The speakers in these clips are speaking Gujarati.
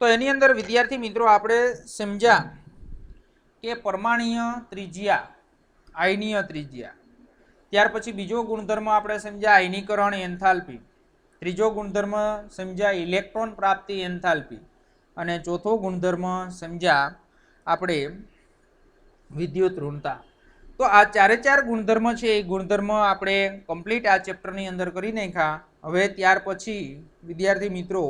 तो एनी अंदर विद्यार्थी मित्रों आपणे समझ्या के परमाणुय त्रिज्या आयनीय त्रिज्या, त्यार पछी बीजो गुणधर्म आपणे समझ्या आयनीकरण एन्थाल्पी, त्रीजो गुणधर्म समझ्या इलेक्ट्रॉन प्राप्ति एन्थाल्पी अने चौथो गुणधर्म समझ्या आपणे विद्युत ऋणता। तो आ चारे चार गुणधर्म छे ए गुणधर्म आपणे कम्प्लीट आ चेप्टरनी अंदर करी नाख्या। हवे त्यार पछी विद्यार्थी मित्रों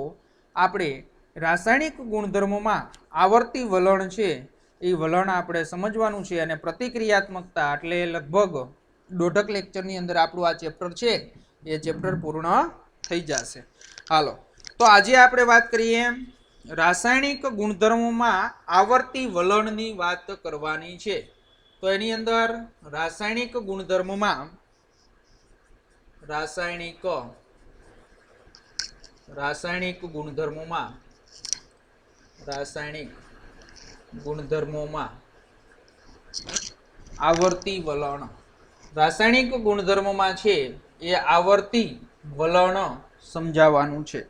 आपणे रासायणिक गुणधर्मोमां आवर्ती वलण छे ए वलण आपणे समजवानुं छे अने प्रतिक्रियात्मकता एटले लगभग दोढक लेक्चरनी अंदर आपणुं आ चेप्टर छे ए चेप्टर पूर्ण थई जशे। हालो तो आजे आपणे वात करीए रासायणिक गुणधर्मोमां आवर्ती वलणनी वात करवानी छे। तो एनी अंदर रासायणिक गुणधर्मोमां रासायणिक गुणधर्मोमां आवर्ती वलण, रासायणिक गुणधर्मोमां छे ए आवर्ती वलण समजाववानुं छे।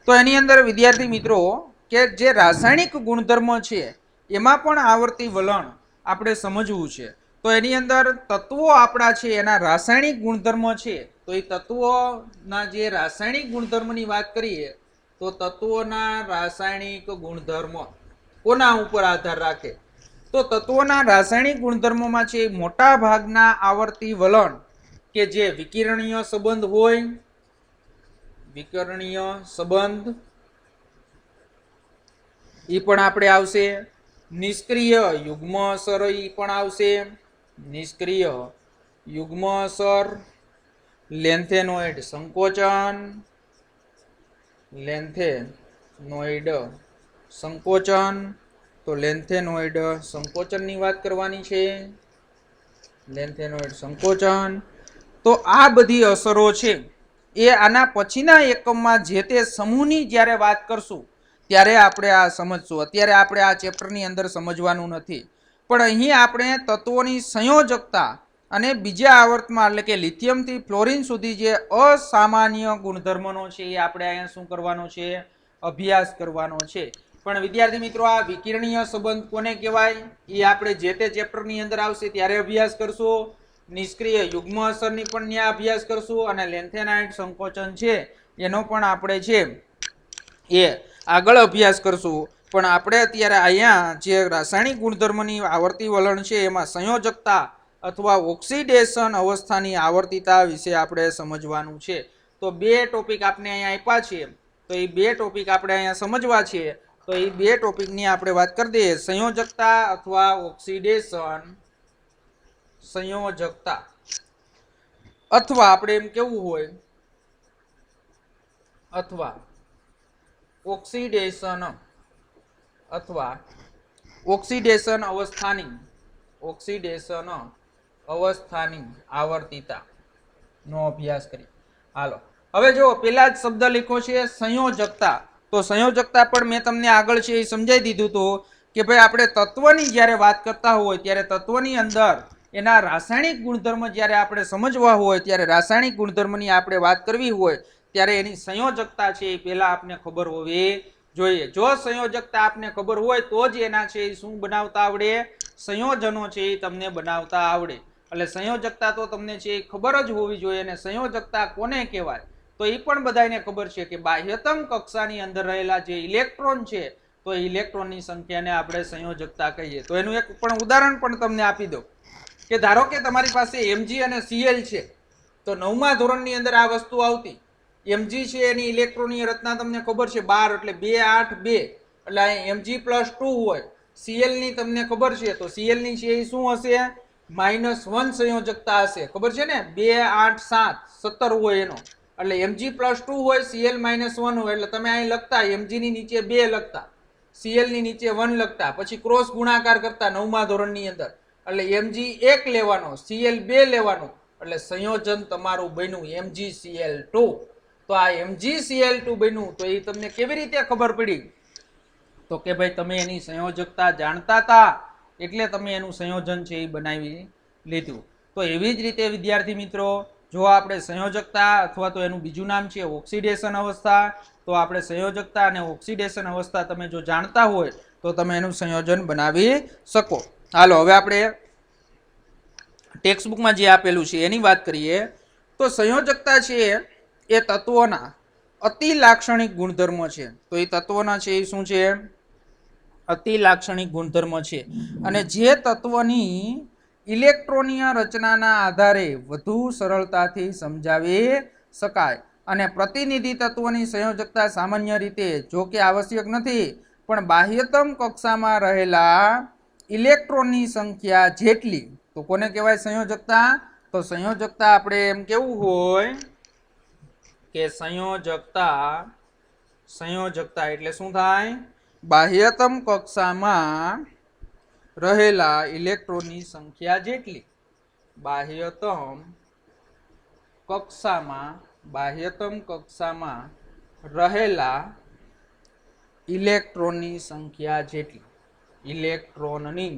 तो एनी अंदर विद्यार्थी मित्रों के जे रासायणिक गुणधर्म छे एमां पण आवर्ती वलण आपणे समजवुं छे। तो एनी अंदर तत्वो आपणा छे एना रासायणिक गुणधर्म छे तो ए तत्वोना जे रासायणिक गुणधर्मनी वात करीए तो तत्वोना रासायणिक गुणधर्म कोना उपर आधार राखे तो तत्वोना रासायणिक गुणधर्मोमां छे मोटा भागना आवर्ती वलण के जे विकिरणीय संबंध होय, विकिरणीय संबंध ई पण आपणे आवशे, निष्क्रिय युग्म असर ई पण आवशे, निष्क्रिय युग्म असर, लेंथेनोइड संकोचन, लेंथेनोइड संकोचन। तो लेंथेनोइड संकोचन नी बात करवानी छे, लेंथेनोइड संकोचन। तो आ बधी असरो छे ए आना पछीना एकममां जे ते समूहनी ज्यारे वात करशुं त्यारे आपणे आ समजशुं। अत्यारे आपणे आ चेप्टरनी अंदर समजवानुं नथी पण અહીં આપણે તત્વોની સંયોજકતા અને બીજા આવર્તમાં એટલે કે લિથિયમ થી ફ્લોરિન સુધી જે અસામાન્ય ગુણધર્મનો છે એ આપણે અહીંયા શું કરવાનો છે, અભ્યાસ કરવાનો છે। પણ વિદ્યાર્થી મિત્રો આ વિકિરણીય સંબંધ કોને કહેવાય એ આપણે જે તે ચેપ્ટરની અંદર આવશે ત્યારે અભ્યાસ કરશું। નિષ્ક્રિય યુગ્મ અસરની પણ ન્યા અભ્યાસ કરશું અને લેન્થેનાઇડ સંકોચન છે એનો પણ આપણે છે એ આગળ અભ્યાસ કરશું। પણ આપણે અત્યારે અહીંયા જે રાસાયણિક ગુણધર્મની આવર્તી વલણ છે એમાં સંયોજકતા अथवा ऑक्सीडेशन अवस्थानी आवर्तिता विषे आपणे समजवानुं छे। तो बे टॉपिक आपने अहींया आप्या छे तो ए बे टॉपिक आपणे अहींया समजवा छे। तो ए बे टॉपिकनी आपणे वात करी दઈએ संयोजकता अथवा ऑक्सीडेशन, संयोजकता अथवा आपणे एम केवुं होय अथवा ऑक्सीडेशन अथवा ऑक्सीडेशन अवस्थानी, ऑक्सीडेशन अवस्थानी आवर्तिता नो अभ्यास करी। हालो हवे जो पेला ज शब्द लिखो छे संयोजकता। तो संयोजकता पण मैं तमने आगळ छे समजाई दीधुं तो के भाई आपणे तत्वनी ज्यारे वात करता होय त्यारे तत्वनी अंदर एना रासायणिक गुणधर्म ज्यारे आपणे समजवा होय त्यारे रासायणिक गुणधर्मनी आपणे वात करवी होय त्यारे एनी संयोजकता छे पेला आपने खबर होवी जोईए। जो संयोजकता आपने खबर होय तो ज एना छे शुं बनावता आवडे, संयोजनो छे ए तमने बनावता आवडे। એટલે સંયોજકતા તો તમને છે ખબર જ હોવી જોઈએ અને સંયોજકતા કોને કહેવાય તો એ પણ બધાને ખબર છે કે બાહ્યતમ કક્ષાની અંદર રહેલા જે ઇલેક્ટ્રોન છે તો ઇલેક્ટ્રોનની સંખ્યાને આપણે સંયોજકતા કહીએ। તો એનું એક પણ ઉદાહરણ પણ તમને આપી દઉં કે ધારો કે તમારી પાસે Mg અને Cl છે તો 9મા ધોરણની અંદર આ વસ્તુ આવતી। Mg છે એની ઇલેક્ટ્રોનની રચના તમને ખબર છે 12 એટલે 2 8 2 એટલે અહીં Mg+2 હોય। Cl ની તમને ખબર છે તો Cl ની છે એ શું હશે -1 संयोजकता हशे खबर छे ने 2 8 7 17 होय एनो એટલે Mg+2 होय Cl -1 होय એટલે તમે અહીં લખતા Mg ની નીચે 2 લખતા Cl ની નીચે 1 લખતા પછી ક્રોસ ગુણાકાર કરતા 9મા ધોરણની અંદર એટલે Mg 1 લેવાનો Cl 2 લેવાનો એટલે સંયોજન તમારું બન્યું MgCl2। તો આ MgCl2 બન્યું તો એ તમને કેવી રીતે ખબર પડી તો કે ભાઈ તમે એની સંયોજકતા જાણતા હતા એટલે તમે એનું સંયોજન છે એ બનાવી લીધું। તો એવી જ રીતે વિદ્યાર્થી મિત્રો જો આપણે સંયોજકતા અથવા તો એનું બીજું નામ છે ઓક્સિડેશન અવસ્થા તો તો આપણે સંયોજકતા અને ઓક્સિડેશન અવસ્થા તમે જો જાણતા હોય તો તમે એનું સંયોજન બનાવી શકો. હાલો હવે આપણે ટેક્સ્ટ બુકમાં જે આપેલું છે એની વાત કરીએ તો સંયોજકતા છે એ તત્વોના અતિ લાક્ષણિક ગુણધર્મો છે. તો એ તત્વોના છે એ શું છે? અતિ લાક્ષણિક ગુણધર્મ છે. અને જે તત્વની ઇલેક્ટ્રોનીય રચનાના આધારે વધુ સરળતાથી સમજાવી શકાય. અને પ્રતિનિધિ તત્વોની સંયોજકતા સામાન્ય રીતે જો કે આવશ્યક નથી પણ બાહ્યતમ કક્ષામાં રહેલા ઇલેક્ટ્રોનની સંખ્યા જેટલી. તો કોને કહેવાય સંયોજકતા? તો સંયોજકતા આપણે એમ કેવું હોય કે સંયોજકતા એટલે શું થાય? બાહ્યતમ કક્ષામાં રહેલા ઇલેક્ટ્રોનની સંખ્યા જેટલી. બાહ્યતમ કક્ષામાં રહેલા ઇલેક્ટ્રોનની સંખ્યા જેટલી. ઇલેક્ટ્રોનની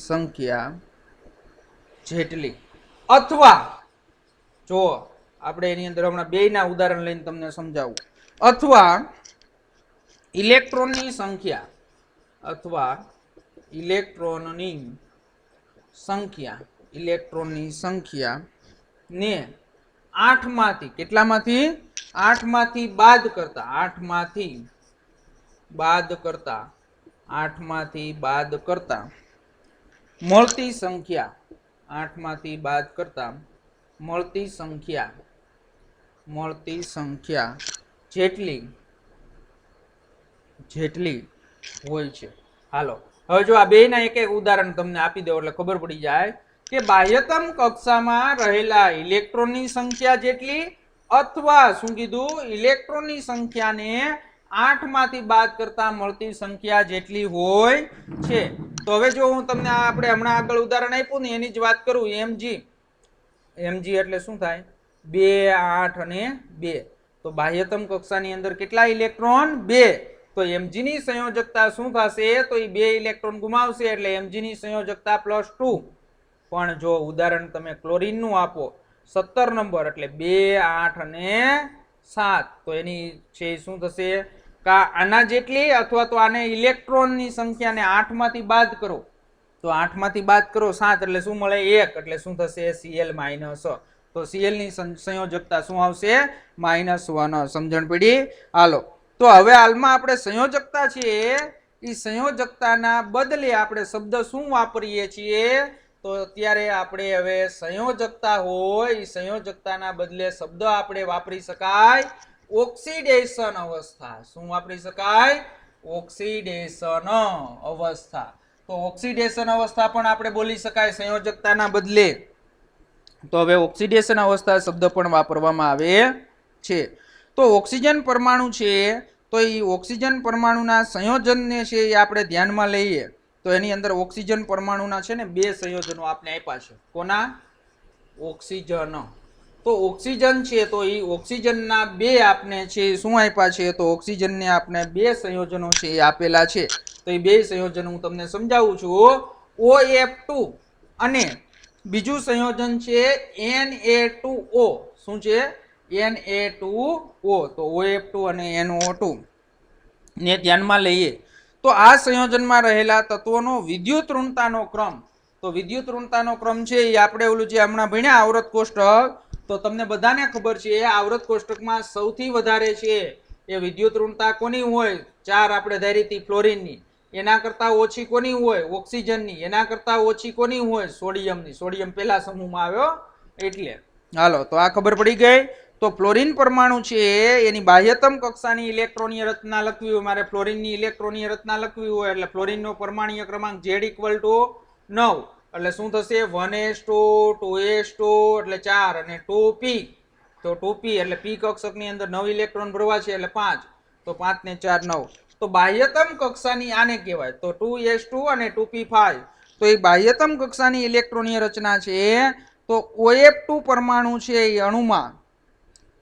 સંખ્યા જેટલી. અથવા જો આપણે એની અંદર હમણાં બેયના ઉદાહરણ લઈને તમને સમજાવું. અથવા ઇલેક્ટ્રોનની સંખ્યા ને 8 માંથી કેટલામાંથી? 8 માંથી બાદ કરતા મળતી સંખ્યા જેટલી હોય છે. હાલો હવે જો આ બેયના એક એક ઉદાહરણ તમને આપી દો એટલે ખબર પડી જાય કે બાહ્યતમ કક્ષામાં રહેલા ઇલેક્ટ્રોનની સંખ્યા જેટલી અથવા શું કીધું? ઇલેક્ટ્રોનની સંખ્યાને 8 માંથી બાદ કરતા મળતી સંખ્યા જેટલી હોય છે. તો હવે જો હું તમને આપણે હમણાં આગળ ઉદાહરણ આપ્યું ને એની જ વાત કરું. mg એટલે શું થાય? 2, 8 અને 2. તો બાહ્યતમ કક્ષાની અંદર કેટલા ઇલેક્ટ્રોન? 2. તો mg ની સંયોજકતા શું થશે? તો એ 2 ઇલેક્ટ્રોન ગુમાવશે એટલે mg ની સંયોજકતા +2. પણ જો ઉદાહરણ તમે ક્લોરીનનું આપો 17 નંબર એટલે 2, 8 અને 7 તો એની છે શું થશે? આના જેટલી અથવા તો આને ઇલેક્ટ્રોનની સંખ્યાને 8 માંથી બાદ કરો તો 8 માંથી બાદ કરો 7 એટલે શું મળે? 1 એટલે શું થશે? Cl-. તો Cl ની સંયોજકતા શું આવશે? -1. સમજણ પડી? હાલો તો હવે હાલમાં આપણે સંયોજકતા છે એ સંયોજકતાના બદલે આપણે શબ્દ શું વાપરીએ છીએ? તો અત્યારે આપણે હવે સંયોજકતા હોય એ સંયોજકતાના બદલે શબ્દ આપણે વાપરી શકાય ઓક્સિડેશન અવસ્થા. શું વાપરી શકાય? ઓક્સિડેશન અવસ્થા. તો ઓક્સિડેશન અવસ્થા પણ આપણે બોલી શકાય સંયોજકતાના બદલે. તો હવે ઓક્સિડેશન અવસ્થા શબ્દ પણ વાપરવામાં આવે છે. તો ઓક્સિજન પરમાણુ છે તો એ ઓક્સિજન પરમાણુના સંયોજનને છે એ આપણે ધ્યાનમાં લઈએ તો એની અંદર ઓક્સિજન પરમાણુના છે ને 2 સંયોજનો આપણે આપ્યા છે. કોના? ઓક્સિજન. તો ઓક્સિજન છે તો એ ઓક્સિજનના 2 આપને છે શું આપ્યા છે? તો ઓક્સિજનને આપણે 2 સંયોજનો છે એ આપેલા છે. તો એ 2 સંયોજનો હું તમને સમજાવું છું. OF2 અને બીજું સંયોજન છે Na2O. શું છે? Na2O. તો OF2 અને NO2 ને ધ્યાનમાં લઈએ તો આ સંયોજનમાં રહેલા તત્વોનો વિદ્યુત ઋણતાનો ક્રમ. તો વિદ્યુત ઋણતાનો ક્રમ છે એ આપણે ઓલું જે હમણાં ભણ્યા આવૃત કોષ્ટક, તો તમને બધાને ખબર છે આવૃત કોષ્ટકમાં સૌથી વધારે છે એ વિદ્યુત ઋણતા કોની હોય? 4 આપણે ધારી હતી ફ્લોરિનની. એના કરતા ઓછી કોની હોય? ઓક્સિજનની. એના કરતા ઓછી કોની હોય? સોડિયમની. સોડિયમ પહેલા સમૂહમાં આવ્યો એટલે. હાલો તો આ ખબર પડી ગઈ. તો ફ્લોરિન પરમાણુ છે એની બાહ્યતમ કક્ષાની ઇલેક્ટ્રોનીય રચના લખવી હોય, મારે ફ્લોરિનની ઇલેક્ટ્રોનીય રચના લખવી હોય એટલે ફ્લોરિનનો પરમાણ્વીય ક્રમાંક Z = 9 એટલે શું થશે? 1s2 2s2 એટલે 4 અને 2p. તો 2p એટલે p કક્ષકની અંદર 9 ઇલેક્ટ્રોન ભરવા છે એટલે 5. તો 5 ને 4 9. તો બાહ્યતમ કક્ષાની આને કહેવાય. તો 2s2 અને 2p5. તો એ બાહ્યતમ કક્ષાની ઇલેક્ટ્રોનીય રચના છે. તો OF2 પરમાણુ છે એ અણુમાં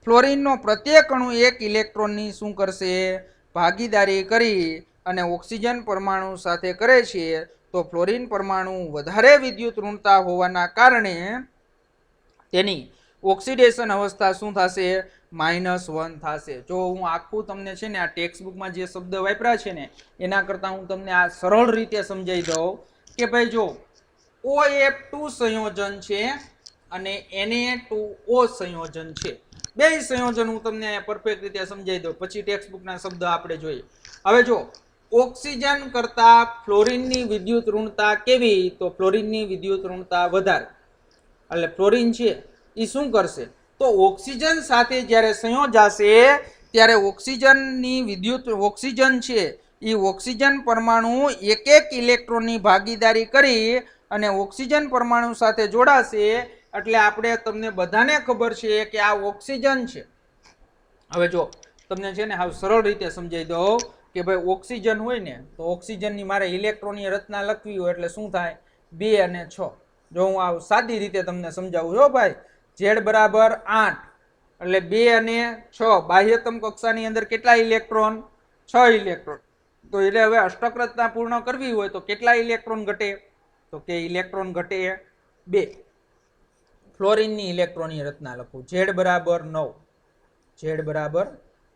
ફ્લોરિનનો પ્રત્યેક અણુ 1 ઇલેક્ટ્રોનની શું કરશે? ભાગીદારી કરી અને ઓક્સિજન પરમાણુ સાથે કરે છે. તો ફ્લોરિન પરમાણુ વધારે વિદ્યુત ઋણતા હોવાના કારણે તેની ઓક્સિડેશન અવસ્થા શું થશે? -1 થશે. જો હું આખું તમને છે ને આ ટેક્સ્ટ બુકમાં જે શબ્દ વાપર્યા છે ને એના કરતાં હું તમને આ સરળ રીતે સમજાવી દઉં કે ભાઈ જો OF2 સંયોજન છે અને Na2O સંયોજન છે. બે સંયોજન હું તમને પરફેક્ટ રીતે સમજાવી દઉં, પછી ટેક્સ્ટ બુકના શબ્દ આપણે જોઈએ. હવે જો ઓક્સિજન કરતા ફ્લોરિનની વિદ્યુત ઋણતા કેવી? તો ફ્લોરિનની વિદ્યુત ઋણતા વધારે. એટલે ફ્લોરિન છે એ શું કરશે? તો ઓક્સિજન સાથે જ્યારે સંયોજાશે ત્યારે ઓક્સિજનની વિદ્યુત ઓક્સિજન છે એ ઓક્સિજન પરમાણુ એક એક ઇલેક્ટ્રોનની ભાગીદારી કરી અને ઓક્સિજન પરમાણુ સાથે જોડાશે. એટલે આપણે તમને બધાને ખબર છે કે આ ઓક્સિજન છે. હવે જો તમને છે ને હાવ સરળ રીતે સમજાવી દઉં કે ભાઈ ઓક્સિજન હોય ને તો ઓક્સિજનની મારે ઇલેક્ટ્રોનની રચના લખવી હોય એટલે શું થાય? 2 અને 6. જો હું આ સાદી રીતે તમને સમજાવું છું ભાઈ, Z બરાબર 8 એટલે 2 અને 6. બાહ્યતમ કક્ષાની અંદર કેટલા ઇલેક્ટ્રોન? 6 ઇલેક્ટ્રોન. તો એટલે હવે અષ્ટક રચના પૂર્ણ કરવી હોય તો કેટલા ઇલેક્ટ્રોન ઘટે? તો કે ઇલેક્ટ્રોન ઘટે 2. ફ્લોરિનની ઇલેક્ટ્રોનની રચના લખું, Z બરાબર 9. Z બરાબર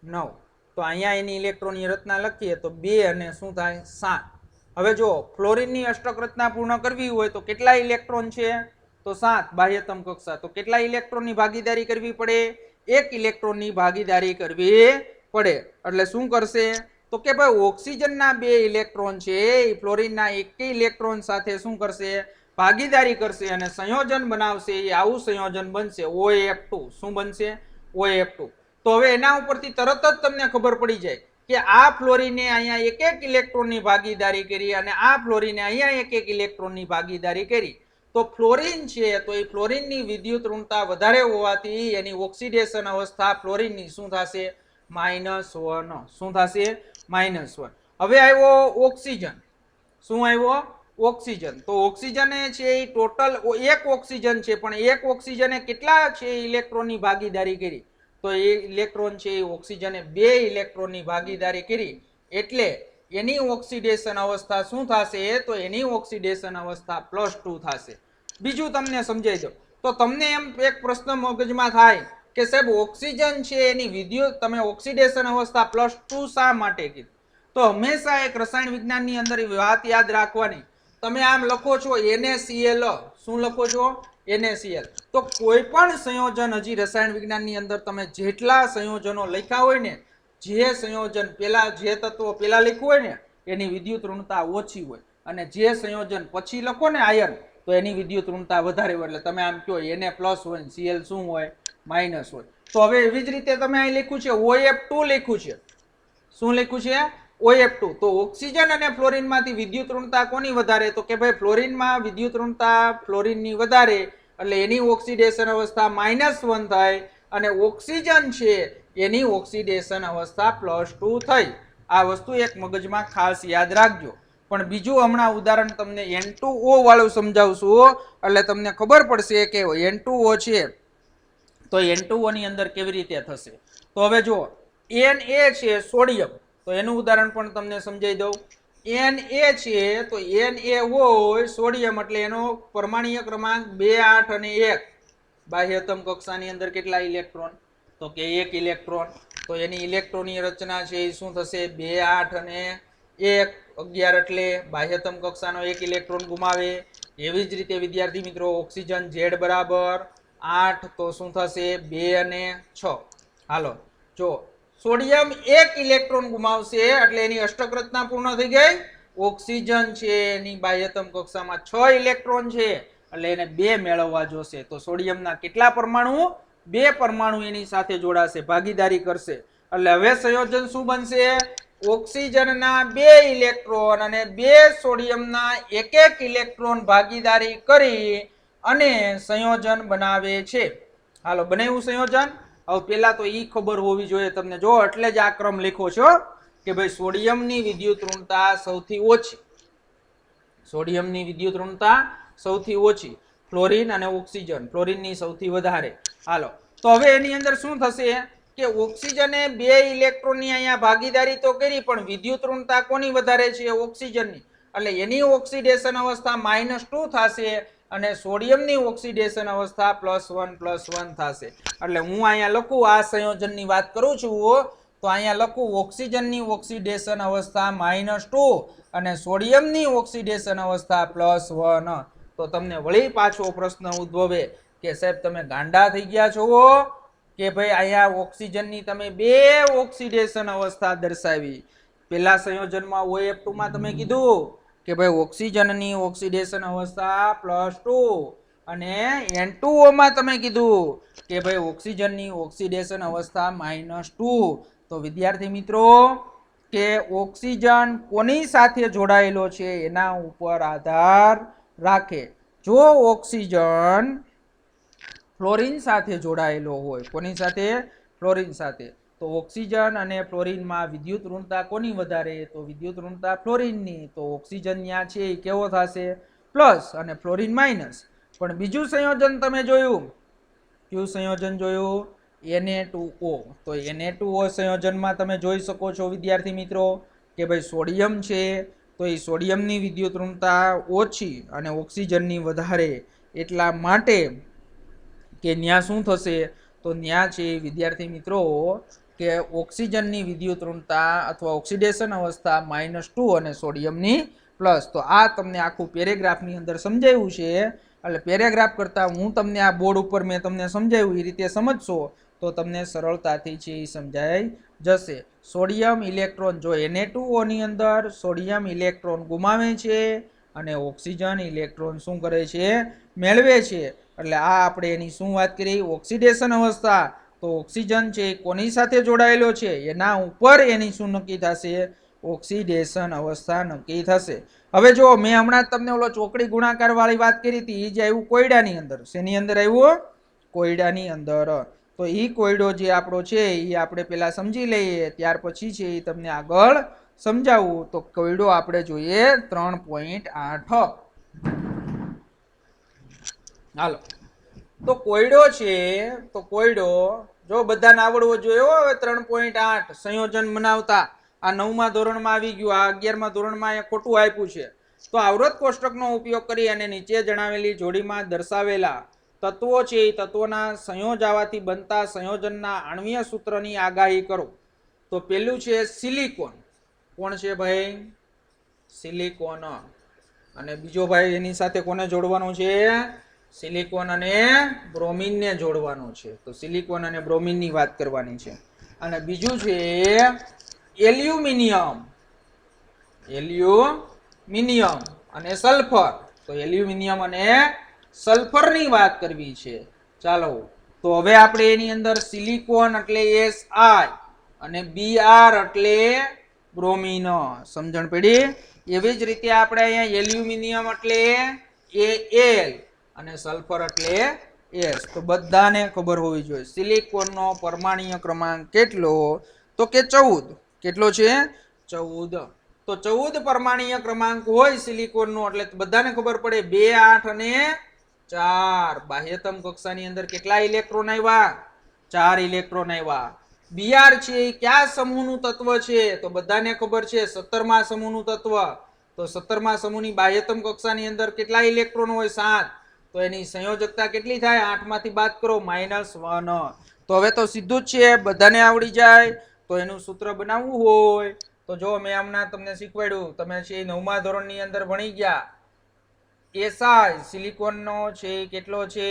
9. તો અહીંયા એની ઇલેક્ટ્રોનની રચના લખીએ તો 2 અને શું થાય? 7. હવે જો ફ્લોરિનની અષ્ટક રચના પૂર્ણ કરવી હોય તો કેટલા ઇલેક્ટ્રોન છે? તો 7 બાહ્યતમ કક્ષા. તો કેટલા ઇલેક્ટ્રોનની ભાગીદારી કરવી પડે? 1 ઇલેક્ટ્રોનની ભાગીદારી કરવી પડે. એટલે શું કરશે? તો કે ભાઈ ઓક્સિજનના 2 ઇલેક્ટ્રોન છે એ ફ્લોરિનના 1 ઇલેક્ટ્રોન સાથે શું કરશે? ભાગીદારી કરશે અને સંયોજન બનાવશે. એ આવું સંયોજન બનશે OF2. શું બનશે? OF2. તો હવે એના ઉપરથી તરત જ તમને ખબર પડી જાય કે આ ફ્લોરિને અહીંયા એક એક ઇલેક્ટ્રોનની ભાગીદારી કરી અને આ ફ્લોરિને અહીંયા એક એક ઇલેક્ટ્રોનની ભાગીદારી કરી. તો ફ્લોરિન છે તો એ ફ્લોરિનની વિદ્યુત ઋણતા વધારે હોવાથી એની ઓક્સિડેશન અવસ્થા ફ્લોરિનની શું થશે? -1. શું થશે? -1. હવે આવ્યો ઓક્સિજન. શું આવ્યો? ઓક્સિજન. તો ઓક્સિજન છે એ ટોટલ એક ઓક્સિજન છે પણ એક ઓક્સિજને કેટલા છે ઇલેક્ટ્રોનની ભાગીદારી કરી? તો એ ઇલેક્ટ્રોન છે એ ઓક્સિજને 2 ઇલેક્ટ્રોનની ભાગીદારી કરી એટલે એની ઓક્સિડેશન અવસ્થા શું થશે? તો એની ઓક્સિડેશન અવસ્થા +2 થશે. બીજું તમને સમજાવી દઉં તો તમને એમ એક પ્રશ્ન મગજમાં થાય કે સાહેબ ઓક્સિજન છે એની વિદ્યુત તમે ઓક્સિડેશન અવસ્થા +2 શા માટે કીધી? તો હંમેશા એક રસાયણ વિજ્ઞાનની અંદર વાત યાદ રાખવાની. તમે આમ લખો છો NaCl. શું લખો છો? NaCl. તો કોઈ પણ સંયોજન હજી રસાયણ વિજ્ઞાનની અંદર તમે જેટલા સંયોજનો લખ્યા હોય ને, જે સંયોજન પેલા જે તત્વો પેલા લખ્યું હોય ને એની વિદ્યુત ઋણતા ઓછી હોય અને જે સંયોજન પછી લખો ને આયન તો એની વિદ્યુત ઋણતા વધારે હોય. એટલે તમે આમ કહો Na+ હોય Cl શું હોય? માઇનસ હોય. તો હવે એવી જ રીતે તમે અહીં લખ્યું છે OF2 લખ્યું છે. શું લખ્યું છે? OF2. તો ઓક્સિજન અને ફ્લોરિનમાંથી વિદ્યુત ઋણતા કોની વધારે? તો કે ભાઈ ફ્લોરિનમાં વિદ્યુત ઋણતા ફ્લોરિનની વધારે એટલે એની ઓક્સિડેશન અવસ્થા -1 થાય અને ઓક્સિજન છે એની ઓક્સિડેશન અવસ્થા +2 થઈ. આ વસ્તુ એક મગજમાં ખાસ યાદ રાખજો. પણ બીજું હમણાં ઉદાહરણ તમને N2O વાળું સમજાવશું એટલે તમને ખબર પડશે કે N2O છે તો N2O ની અંદર કેવી રીતે થશે. તો હવે જો Na છે સોડિયમ, તો એનું ઉદાહરણ પણ તમને સમજાવી દઉં. Na છે તો Na હોય સોડિયમ એટલે એનો પરમાણ્વીય ક્રમાંક 2, 8 અને 1. બાહ્યતમ કક્ષાની અંદર કેટલા ઇલેક્ટ્રોન? તો કે 1 ઇલેક્ટ્રોન. તો એની ઇલેક્ટ્રોનની રચના છે એ શું થશે? 2, 8 અને 1. 11 એટલે બાહ્યતમ કક્ષાનો 1 ઇલેક્ટ્રોન ગુમાવે. એવી જ રીતે વિદ્યાર્થી મિત્રો ઓક્સિજન Z બરાબર 8 તો શું થશે? 2 અને 6. હાલો જો સોડિયમ 1 ઇલેક્ટ્રોન ગુમાવશે એટલે એની અષ્ટક રચના પૂર્ણ થઈ ગઈ. ઓક્સિજન છે એની બાહ્યતમ કક્ષામાં 6 ઇલેક્ટ્રોન છે એટલે એને 2 મેળવવા જોશે. તો સોડિયમના કેટલા પરમાણુ? 2 પરમાણુ એની સાથે જોડાશે, ભાગીદારી કરશે. એટલે હવે સંયોજન શું બનશે? ઓક્સિજનના 2 ઇલેક્ટ્રોન અને 2 સોડિયમના 1 ઇલેક્ટ્રોન ભાગીદારી કરી અને સંયોજન બનાવે છે. હાલો બનાવ્યું સંયોજન. હવે પેલા તો ઈ ખબર હોવી જોઈએ તમને, જો એટલે જ આ ક્રમ લખ્યો છો કે ભાઈ સોડિયમની વિદ્યુત ઋણતા સૌથી ઓછી, સોડિયમની વિદ્યુત ઋણતા સૌથી ઓછી, ફ્લોરિન અને ઓક્સિજન ફ્લોરિનની સૌથી વધારે. હાલો તો હવે એની અંદર શું થશે કે ઓક્સિજને 2 ઇલેક્ટ્રોનની અહીંયા ભાગીદારી તો કરી પણ વિદ્યુત ઋણતા કોની વધારે છે? ઓક્સિજનની. એટલે એની ઓક્સિડેશન અવસ્થા -2 થશે અને સોડિયમની ઓક્સિડેશન અવસ્થા +1 થશે. એટલે હું અહીંયા લખું આ સંયોજનની વાત કરું છું તો અહીંયા લખું ઓક્સિજનની ઓક્સિડેશન અવસ્થા -2 અને સોડિયમની ઓક્સિડેશન અવસ્થા +1. તો તમને વળી પાછો પ્રશ્ન ઉદ્ભવે કે સાહેબ તમે ગાંડા થઈ ગયા છો કે ભાઈ અહીંયા ઓક્સિજનની તમે બે ઓક્સિડેશન અવસ્થા દર્શાવી. પેલા સંયોજનમાં OF2 માં તમે કીધું કે ભાઈ ઓક્સિજનની ઓક્સિડેશન અવસ્થા +2 અને N2O માં તમે કીધું કે ભાઈ ઓક્સિજનની ઓક્સિડેશન અવસ્થા -2. તો વિદ્યાર્થી મિત્રો કે ઓક્સિજન કોની સાથે જોડાયેલો છે એના ઉપર આધાર રાખે. જો ઓક્સિજન ફ્લોરિન સાથે જોડાયેલો હોય, કોની સાથે? ફ્લોરિન સાથે, તો ઓક્સિજન અને ફ્લોરિનમાં વિદ્યુત ઋણતા કોની વધારે? તો વિદ્યુત ઋણતા ફ્લોરિનની. તો ઓક્સિજન ત્યાં છે એ કેવો થશે? પ્લસ અને ફ્લોરિન માઇનસ. પણ બીજું સંયોજન તમે જોયું, કયું સંયોજન જોયું? Na2O. તો Na2O સંયોજનમાં તમે જોઈ શકો છો વિદ્યાર્થી મિત્રો કે ભાઈ સોડિયમ છે તો એ સોડિયમની વિદ્યુત ઋણતા ઓછી અને ઓક્સિજનની વધારે, એટલા માટે કે ત્યાં શું થશે? તો ત્યાં છે વિદ્યાર્થી મિત્રો કે ઓક્સિજનની વિદ્યુત ઋણતા અથવા ઓક્સિડેશન અવસ્થા -2 અને સોડિયમની પ્લસ. તો આ તમને આખું પેરેગ્રાફની અંદર સમજાવ્યું છે. એટલે પેરેગ્રાફ કરતા હું તમને આ બોર્ડ ઉપર મેં તમને સમજાવ્યું એ રીતે સમજશો તો તમને સરળતાથી છે એ સમજાઈ જશે. સોડિયમ ઇલેક્ટ્રોન, જો Na2O ની અંદર સોડિયમ ઇલેક્ટ્રોન ગુમાવે છે અને ઓક્સિજન ઇલેક્ટ્રોન શું કરે છે? મેળવે છે. એટલે આ આપણે એની શું વાત કરી? ઓક્સિડેશન અવસ્થા. તો ઓક્સિજન છે કોની સાથે જોડાયેલો છે એના ઉપર એની શું નક્કી થશે? ઓક્સિડેશન અવસ્થા નક્કી થશે. હવે જો મેં હમણાં તમને ઓલો ચોકડી ગુણાકાર વાળી વાત કરી હતી, એ જે આવ્યું કોયડાની અંદર. શેની અંદર આવ્યું? કોયડાની અંદર. તો એ કોયડો જે આપણો છે એ આપણે પેલા સમજી લઈએ, ત્યાર પછી છે એ તમને આગળ સમજાવું. તો કોયડો આપણે જોઈએ 3.8. હાલો, તો કોયડો છે, તો કોયડો જો બધાને આવડવો જોઈએ. હવે 3.8 સંયોજન બનાવતા આ 9મા ધોરણમાં આવી ગયું, આ 11મા ધોરણમાં અહીંયા ખોટું આપ્યું છે. તો આવૃત કોષ્ટકનો ઉપયોગ કરી અને નીચે જણાવેલી જોડીમાં દર્શાવેલા તત્વો છે એ તત્વોના સંયોજાવાથી બનતા સંયોજનના આણ્વીય સૂત્રની આગાહી કરો. તો પેલું છે સિલિકોન. કોણ છે ભાઈ? સિલિકોન. અને બીજો ભાઈ એની સાથે કોને જોડવાનું છે? સિલિકોન અને બ્રોમિનને જોડવાનું છે. તો સિલિકોન અને બ્રોમિનની વાત કરવાની છે. અને બીજું છે એલ્યુમિનિયમ. એલ્યુમિનિયમ અને સલ્ફર. તો એલ્યુમિનિયમ અને સલ્ફરની વાત કરવી છે. ચાલો, તો હવે આપણે એની અંદર સિલિકોન એટલે Si અને Br એટલે બ્રોમિન. સમજણ પડી? એવી જ રીતે આપણે અહીંયા એલ્યુમિનિયમ એટલે Al અને સલ્ફર એટલે S. તો બધાને ખબર હોવી જોઈએ. સિલિકોનનો પરમાણ્વીય ક્રમાંક કેટલો? તો કે 14. કેટલો છે? 14. તો 14 પરમાણ્વીય ક્રમાંક હોય સિલિકોનનો એટલે બધાને ખબર પડે 2, 8 અને 4. બાહ્યતમ કક્ષાની અંદર કેટલા ઇલેક્ટ્રોન આવ્યા? 4 ઇલેક્ટ્રોન આવ્યા. Br છે એ કયા સમૂહનું તત્વ છે? તો બધાને ખબર છે 17મા સમૂહનું તત્વ. તો 17મા સમૂહની બાહ્યતમ કક્ષાની અંદર કેટલા ઇલેક્ટ્રોન હોય? 7. તો એની સંયોજકતા કેટલી થાય? 8 માંથી બાદ કરો -1. તો હવે તો સીધું જ છે, બધાને આવડી જાય. તો એનું સૂત્ર બનાવવું હોય તો જો મેં હમણાં તમને શીખવાડ્યું, તમે છે 9મા ધોરણની અંદર ભણી ગયા. Si સિલિકોનનો છે કેટલો છે?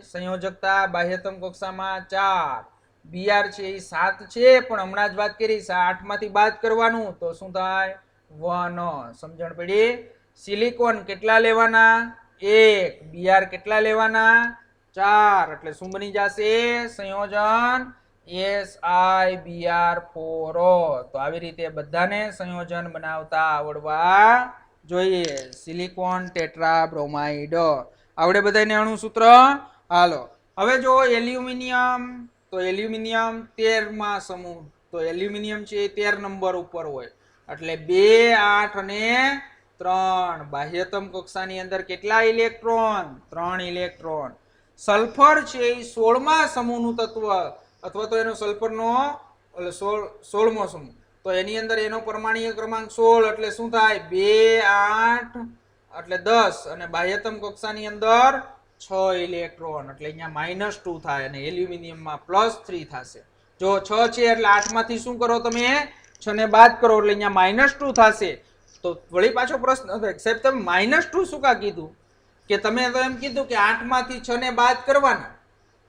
સંયોજકતા બાહ્યતમ કક્ષામાં 4. Br છે એ 7 છે, પણ હમણાં જ વાત કરી 8 માંથી બાદ કરવાનું તો શું થાય? 1. સમજણ પડી? સિલિકોન કેટલા લેવાના? 1. Br કેટલા લેવાના? 4. એટલે શું બની જશે? સંયોજન SiBr4. તો આવી રીતે બધાને સંયોજન બનાવતા આવડવા જોઈએ. સિલિકોન ટેટ્રાબ્રોમાઇડ આવડે બધાને અણુ સૂત્ર? હાલો, હવે જો એલ્યુમિનિયમ. તો એલ્યુમિનિયમ 13મા સમૂહ. તો એલ્યુમિનિયમ છે 13 નંબર ઉપર હોય એટલે 2, 8 અને 3. બાહ્યતમ કક્ષાની અંદર કેટલા ઇલેક્ટ્રોન? 3 ઇલેક્ટ્રોન. સલ્ફર છે એ 16મા સમૂહનું તત્વ અથવા તો એનો સલ્ફરનો 16મો સમૂહ. તો એની અંદર એનો પરમાણ્વીય ક્રમાંક 16 એટલે શું થાય? 2, 8 એટલે 10 અને બાહ્યતમ કક્ષાની અંદર 6 ઇલેક્ટ્રોન એટલે અહીંયા -2 થાય અને એલ્યુમિનિયમમાં +3 થશે. જો 6 છે એટલે 8 માંથી શું કરો તમે 6 ને બાદ કરો એટલે અહીંયા -2 થશે. તો વળી પાછો પ્રશ્ન થાય સાહેબ તમે -2 શું કા કીધું કે તમે તો એમ કીધું કે 8 માંથી 6 ને બાદ કરવાના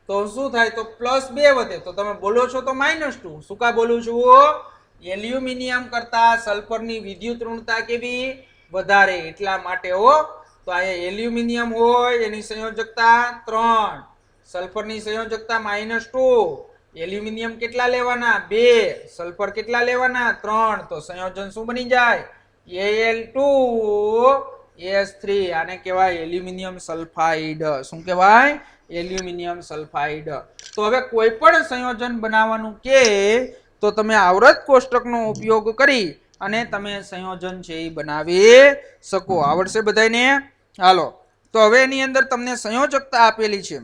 તો શું થાય તો +2 વધે તો તમે બોલો છો તો -2 શું કા બોલું છું એલ્યુમિનિયમ કરતા સલ્ફરની વિદ્યુત ઋણતા કેવી વધારે એટલા માટે હો. તો અહીંયા એલ્યુમિનિયમ હોય એની સંયોજકતા 3 સલ્ફરની સંયોજકતા -2 એલ્યુમિનિયમ કેટલા લેવાના 2 સલ્ફર કેટલા લેવાના 3 તો સંયોજન શું બની જાય Al2S3 આને કહેવાય એલ્યુમિનિયમ સલ્ફાઇડ. શું કહેવાય એલ્યુમિનિયમ સલ્ફાઇડ. તો હવે કોઈ પણ સંયોજન બનાવવાનું કે તો તમે આવર્ત કોષ્ટકનો ઉપયોગ કરી અને તમે સંયોજન છે એ બનાવી શકો. આવડશે બધાને? હાલો તો હવે એની અંદર તમને સંયોજકતા આપેલી છે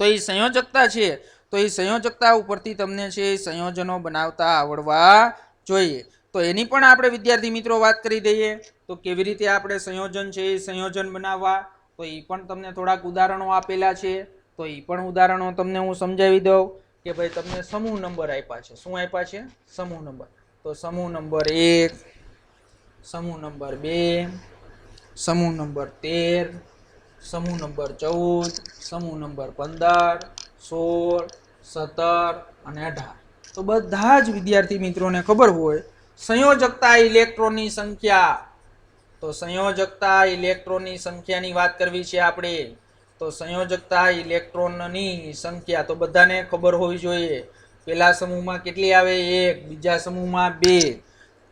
તો એ સંયોજકતા છે તો એ સંયોજકતા ઉપરથી તમને છે સંયોજનો બનાવતા આવડવા જોઈએ. તો એની પણ આપણે વિદ્યાર્થી મિત્રો વાત કરી દઈએ તો કેવી રીતે આપણે સંયોજન છે એ સંયોજન બનાવવા તો એ પણ તમને થોડાક ઉદાહરણો આપેલા છે. તો એ પણ ઉદાહરણો તમને હું સમજાવી દઉં કે ભાઈ તમને સમૂહ નંબર આપ્યા છે. શું આપ્યા છે? સમૂહ નંબર. તો સમૂહ નંબર 1 સમૂહ નંબર 2 સમૂહ નંબર 13 સમૂહ નંબર 14 સમૂહ નંબર 15 16 17 અને 18. તો બધા જ વિદ્યાર્થી મિત્રોને ખબર હોય સંયોજકતા ઇલેક્ટ્રોનની સંખ્યા. તો સંયોજકતા ઇલેક્ટ્રોનની સંખ્યાની વાત કરવી છે આપણે. તો સંયોજકતા ઇલેક્ટ્રોનની સંખ્યા તો બધાને ખબર હોવી જોઈએ. પહેલા સમૂહમાં કેટલી આવે 1 બીજા સમૂહમાં 2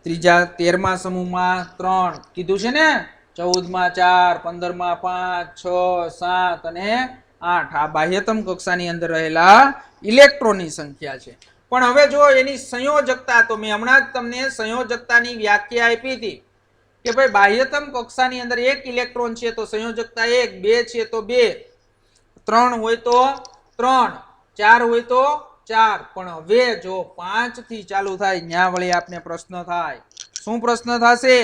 ત્રીજા 13મા સમૂહમાં 3 કીધું છે ને 14માં 4 15માં 5 6 7 અને 8 આ બાહ્યતમ કક્ષાની અંદર રહેલા ઇલેક્ટ્રોનની સંખ્યા છે. પણ હવે જો એની સંયોજકતા તો મેં હમણાં જ તમને સંયોજકતાની વ્યાખ્યા આપી હતી કે ભાઈ બાહ્યતમ કક્ષાની અંદર 1 ઇલેક્ટ્રોન છે તો સંયોજકતા 1 2 છે તો 2 3 હોય તો 3 4 હોય તો 4 પણ હવે જો 5 થી ચાલુ થાય ન્યા વળી આપને પ્રશ્ન થાય. શું પ્રશ્ન થશે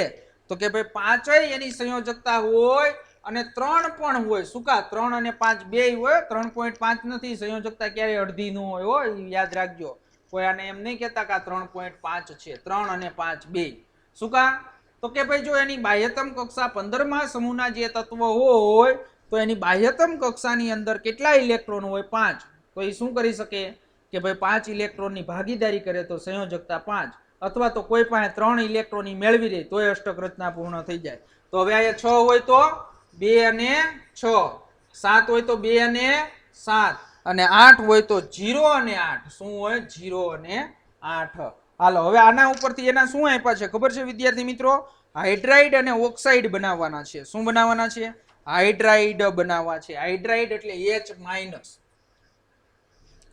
તો કે ભાઈ 5 એની સંયોજકતા હોય અને 3 પણ હોય. શું કા 3 અને 5 બેય હોય 3.5 નથી સંયોજકતા ક્યારે અડધી ન હોય હો યાદ રાખજો. કોઈ આને એમ નહીં કહેતા કે 3.5 છે 3 અને 5 બે. શું કા તો કે ભાઈ જો એની બાહ્યતમ કક્ષા 15મા સમૂહના જે તત્વ હોય તો એની બાહ્યતમ કક્ષાની અંદર કેટલા ઇલેક્ટ્રોન હોય 5 તો એ શું કરી શકે કે ભાઈ 5 ઇલેક્ટ્રોનની ભાગીદારી કરે તો સંયોજકતા 5 અથવા તો કોઈ પાસે 3 ઇલેક્ટ્રોન મેળવી લે તોય અષ્ટક રચના પૂર્ણ થઈ જાય. તો હવે અહીંયા 6 હોય તો 2 અને 6 7 હોય તો 2 અને 7 અને 8 હોય તો 0 અને 8 શું હોય 0 અને 8. હાલો હવે આના ઉપરથી એના શું આપ્યા છે ખબર છે વિદ્યાર્થી મિત્રો હાઇડ્રાઇડ અને ઓક્સાઇડ બનાવવાના છે. શું બનાવવાના છે? હાઇડ્રાઇડ બનાવવા છે. હાઇડ્રાઇડ એટલે H-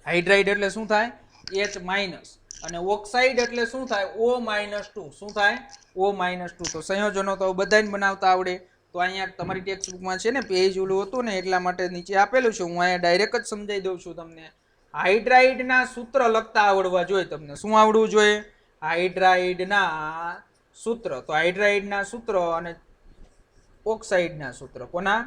હાઇડ્રાઇડ એટલે શું થાય H- અને ઓક્સાઇડ એટલે શું થાય O-2 શું થાય O-2. તો સંયોજનો તો બધાને બનાવતા આવડે. તો અહીંયા તમારી ટેક્સ્ટ બુકમાં છે ને પેજ ઓલું હતું ને એટલા માટે નીચે આપેલું છે. હું અહીંયા ડાયરેક્ટ જ સમજાવી દઉં છું તમને. હાઇડ્રાઇડના સૂત્ર લખતા આવડવા જોઈએ તમને. શું આવડવું જોઈએ? હાઇડ્રાઇડના સૂત્ર. તો હાઇડ્રાઇડના સૂત્ર અને ઓક્સાઇડના સૂત્ર. કોના?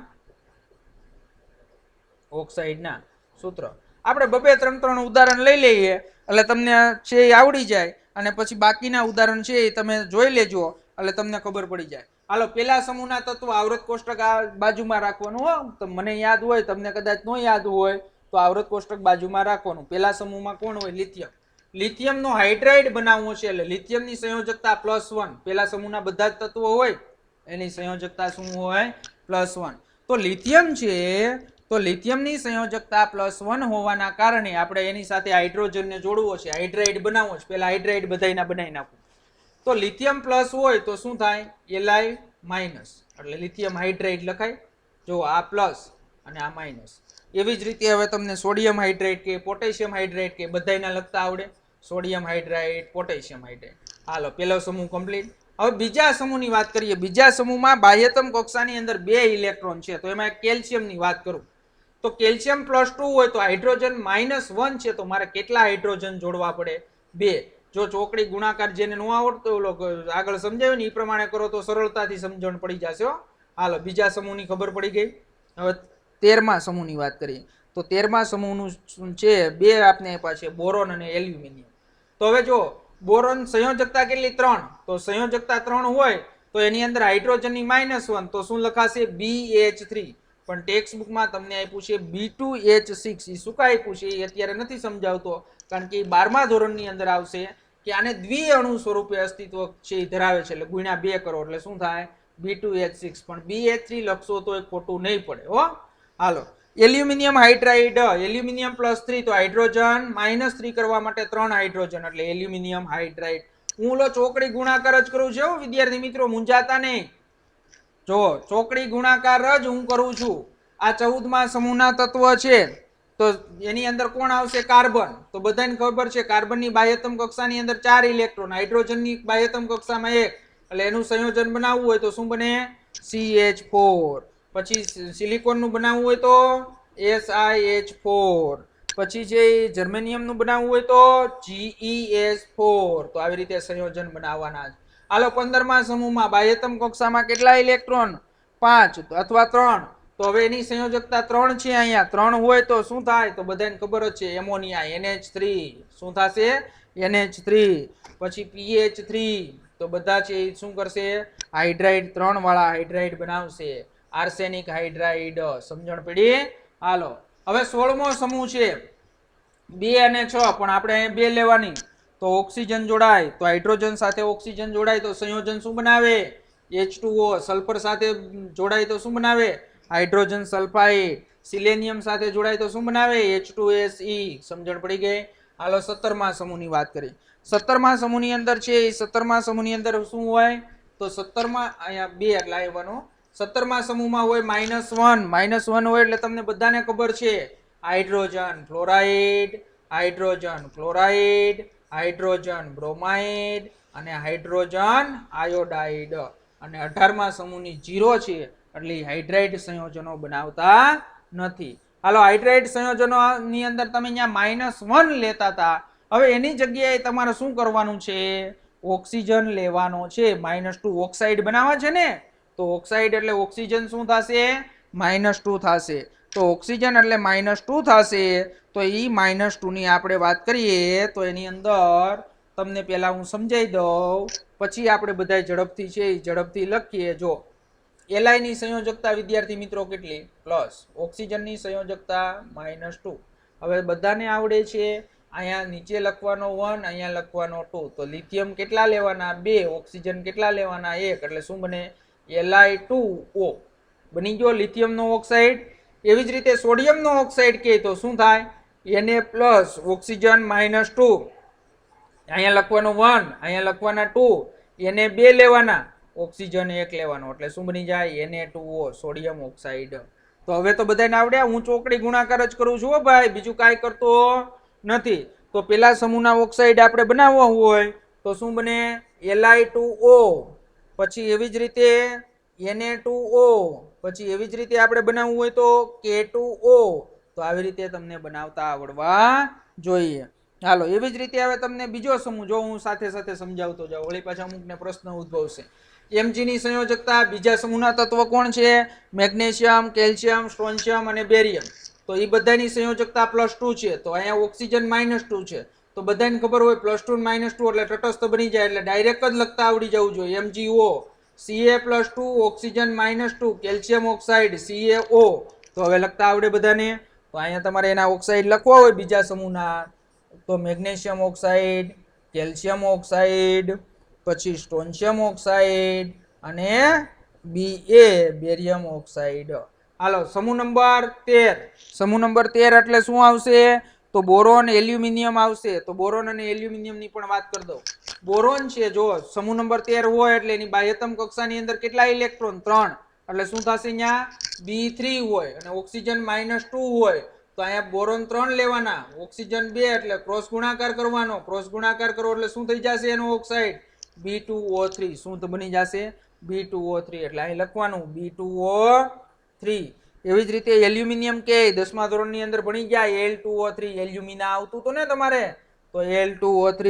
ઓક્સાઇડના સૂત્ર. આપણે બબે 3 ઉદાહરણ લઈ લઈએ એટલે તમને છે એ આવડી જાય અને પછી બાકીના ઉદાહરણ છે એ તમે જોઈ લેજો એટલે તમને ખબર પડી જાય. હાલો પેલા સમૂહના તત્વ આવૃત કોષ્ટક આ બાજુમાં રાખવાનું હો. તો મને યાદ હોય તમને કદાચ ન યાદ હોય તો આવૃત કોષ્ટક બાજુમાં રાખવાનું. પેલા સમૂહમાં કોણ હોય? લિથિયમ. લિથિયમનો હાઇડ્રાઇડ બનાવવો છે એટલે લિથિયમની સંયોજકતા +1. પેલા સમૂહના બધા જ તત્વો હોય એની સંયોજકતા શું હોય +1. તો લિથિયમ છે તો લિથિયમની સંયોજકતા +1 હોવાના કારણે આપણે એની સાથે હાઇડ્રોજનને જોડવો છે. હાઇડ્રાઇડ બનાવવો છે. પેલા હાઇડ્રાઇડ બધાયના બનાવી નાખવું. તો લિથિયમ પ્લસ હોય તો શું થાય Li- એટલે લિથિયમ હાઇડ્રાઇડ લખાય. જો આ પ્લસ અને આ માઇનસ. એવી જ રીતે હવે તમને સોડિયમ હાઇડ્રાઇડ કે પોટેશિયમ હાઇડ્રાઇડ કે બધાયના લખતા આવડે. Sodium hydride potassium hydride. હાલો પેલો સમૂહ કમ્પ્લીટ. હવે બીજા સમૂહની વાત કરીએ. બીજા સમૂહમાં બાહ્યતમ કક્ષાની અંદર 2 ઇલેક્ટ્રોન છે તો એમાં કેલ્શિયમની વાત કરું તો કેલ્શિયમ +2 હોય તો હાઇડ્રોજન -1 છે તો મારે કેટલા હાઇડ્રોજન જોડવા પડે 2. જો ચોકડી ગુણાકાર જેને ન આવડતો ઓલો આગળ સમજાવ્યું ને એ પ્રમાણે કરો તો સરળતાથી સમજણ પડી જશે. હાલો બીજા સમૂહની ખબર પડી ગઈ. હવે 13મા સમૂહની વાત કરીએ તો 13મા સમૂહનું છે બે આપને આપ્યા છે, બોરોન અને એલ્યુમિનિયમ. તો હવે જો બોરોન સંયોજકતા કેટલી 3, તો સંયોજકતા 3 હોય તો એની અંદર હાઇડ્રોજનની -1, તો શું લખાશે BH3. પણ ટેક્સ્ટ બુકમાં તમને આપ્યું છે B2H6. એ શું કાંઈ આપ્યું છે એ અત્યારે નથી સમજાવતો, કારણ કે 12મા ધોરણની અંદર આવશે કે આને દ્વિઅણુ સ્વરૂપે અસ્તિત્વ છે એ ધરાવે છે, એટલે ગુણ્યા 2 કરો એટલે શું થાય B2H6. પણ BH3 લખશો તો એ ખોટું નહીં પડે હો. હાલો એલ્યુમિનિયમ હાઇડ્રાઇડ, એલ્યુમિનિયમ +3 તો હાઇડ્રોજન -3 કરવા માટે 3 હાઇડ્રોજન એટલે એલ્યુમિનિયમ હાઇડ્રાઇડ. હું ઓલો ચોકડી ગુણાકાર જ કરું છું વિદ્યાર્થી મિત્રો, મૂંઝાતા નહીં. જો ચોકડી ગુણાકાર જ હું કરું છું. આ 14મા સમૂહના તત્વ છે તો એની અંદર કોણ આવશે કાર્બન. તો બધાને ખબર છે કાર્બનની બાહ્યતમ કક્ષાની અંદર 4 ઇલેક્ટ્રોન, હાઇડ્રોજનની બાહ્યતમ કક્ષામાં 1, એટલે એનું સંયોજન બનાવવું હોય તો શું બને CH4. પછી સિલિકોનનું બનાવવું હોય તો SiH4. પછી જે જર્મેનિયમનું બનાવવું હોય તો GeS4. તો આવી રીતે સંયોજન બનાવવાના છે. હાલો 15મા સમૂહમાં બાહ્યતમ કક્ષામાં કેટલા ઇલેક્ટ્રોન 5 અથવા 3, તો હવે એની સંયોજકતા 3 છે, અહીંયા 3 હોય તો શું થાય તો બધાને ખબર જ છે એમોનિયા NH3. શું થશે NH3. પછી PH3, તો બધા છે શું કરશે હાઇડ્રાઇડ 3 વાળા હાઇડ્રાઇડ બનાવશે, આર્સેનિક હાઇડ્રાઇડ. સમજણ પડી. હાલો હવે 16મો સમૂહ છે 2 અને 6, પણ આપણે અહીં 2 લેવાની. તો ઓક્સિજન જોડાય તો હાઇડ્રોજન સાથે ઓક્સિજન જોડાય તો સંયોજન શું બનાવે H2O. સલ્ફર સાથે જોડાય તો શું બનાવે હાઇડ્રોજન સલ્ફાઇડ. સિલેનિયમ સાથે જોડાય તો શું બનાવે H2SE. સમજણ પડી ગઈ. હાલો 17મા સમૂહની વાત કરી. 17મા સમૂહની અંદર છે 17મા સમૂહની અંદર શું હોય તો 17મા અહીંયા 2 એટલે આવવાનો. 17મા સમૂહમાં હોય -1 હોય એટલે તમને બધાને ખબર છે hydrogen fluoride, hydrogen chloride, hydrogen bromide અને હાઇડ્રોજન આયોડાઇડ. અને 18મા સમૂહની 0 છે એટલે હાઇડ્રાઇડ સંયોજનો બનાવતા નથી. હાલો હાઇડ્રાઇડ સંયોજનોની અંદર તમે અહીંયા -1 લેતા હતા, હવે એની જગ્યાએ તમારે શું કરવાનું છે ઓક્સિજન લેવાનો છે. -2 ઓક્સાઇડ બનાવવા છે ને, તો ઓક્સાઇડ એટલે ઓક્સિજન શું થશે -2 થશે. તો ઓક્સિજન એટલે -2 થશે. તો એ -2 ની આપણે વાત કરીએ તો એની અંદર તમને પહેલા હું સમજાવી દઉં, પછી આપણે બધા ઝડપથી છે એ ઝડપથી લખીએ. જો Li ની સંયોજકતા વિદ્યાર્થી મિત્રો કેટલી પ્લસ, ઓક્સિજનની સંયોજકતા -2. હવે બધાને આવડે છે, અહીંયા નીચે લખવાનો 1, અહીંયા લખવાનો 2. તો લિથિયમ કેટલા લેવાના 2, ઓક્સિજન કેટલા લેવાના 1, એટલે શું બને Li2O બની ગયો લિથિયમનો ઓક્સાઇડ. એવી જ રીતે સોડિયમનો ઓક્સાઇડ કહે તો શું થાય Na+, ઓક્સિજન -2, અહીંયા લખવાનો 1, અહીંયા લખવાના 2, Na 2 લેવાના, ઓક્સિજન 1 લેવાનો, એટલે શું બની જાય Na2O સોડિયમ ઓક્સાઇડ. તો હવે તો બધાને આવડ્યા. હું ચોકડી ગુણાકાર જ કરું છું ભાઈ, બીજું કાંઈ કરતો નથી. તો પેલા સમૂહના ઓક્સાઇડ આપણે બનાવવા હોય તો શું બને Li2O, પછી એવી જ રીતે Na2O, પછી એવી જ રીતે આપણે બનાવવું હોય તો K2O. તો આવી રીતે તમને બનાવતા આવડવા જોઈએ. હાલો એવી જ રીતે હવે તમને બીજો સમૂહ જો હું સાથે સાથે સમજાવતો જાઉં, વળી પાછા અમુકને પ્રશ્ન ઉદ્ભવશે. Mg ની સંયોજકતા બીજા સમૂહના તત્વ કોણ છે મેગ્નેશિયમ, કેલ્શિયમ, સ્ટ્રોન્શિયમ અને બેરિયમ. તો એ બધાની સંયોજકતા +2 છે. તો અહીંયા ઓક્સિજન -2 છે, તો બધાને ખબર હોય +2 ને -2 એટલે તટસ્થ બની જાય, એટલે ડાયરેક્ટ જ લખતા આવડી જવું જોઈએ. MgO Ca+2 oxygen -2 calcium oxide CaO. તો હવે લખતા આવડે બધાને. તો અહીંયા તમારે એના ઓક્સાઇડ લખવા હોય બીજા સમૂહના તો મેગ્નેશિયમ ઓક્સાઇડ, કેલ્શિયમ ઓક્સાઇડ, પછી સ્ટ્રોન્શિયમ ઓક્સાઇડ અને Ba બેરિયમ ઓક્સાઇડ. હાલો સમૂહ નંબર 13. સમૂહ નંબર 13 એટલે શું આવશે તો બોરોન એલ્યુમિનિયમ આવશે. તો બોરોન અને એલ્યુમિનિયમ ની પણ વાત કરી દઉં. બોરોન છે જો સમૂહ નંબર 13 હોય એટલે એની બાહ્યતમ કક્ષાની અંદર કેટલા ઇલેક્ટ્રોન 3, એટલે શું થશે અહીંયા B3 હોય અને ઓક્સિજન -2 હોય તો અહીંયા બોરોન 3 લેવાના, ઓક્સિજન 2 એટલે ક્રોસ ગુણાકાર કરવાનો. ક્રોસ ગુણાકાર કરો એટલે શું થઈ જશે એનો ઓક્સાઇડ B2O3. શું તો બની જશે B2O3, એટલે અહીં લખવાનું B2O3. એવી જ રીતે એલ્યુમિનિયમ કે 10મા ધોરણની અંદર ભણી ગયા Al2O3, એલ્યુમિના આવતું તો ને તમારે, તો Al2O3.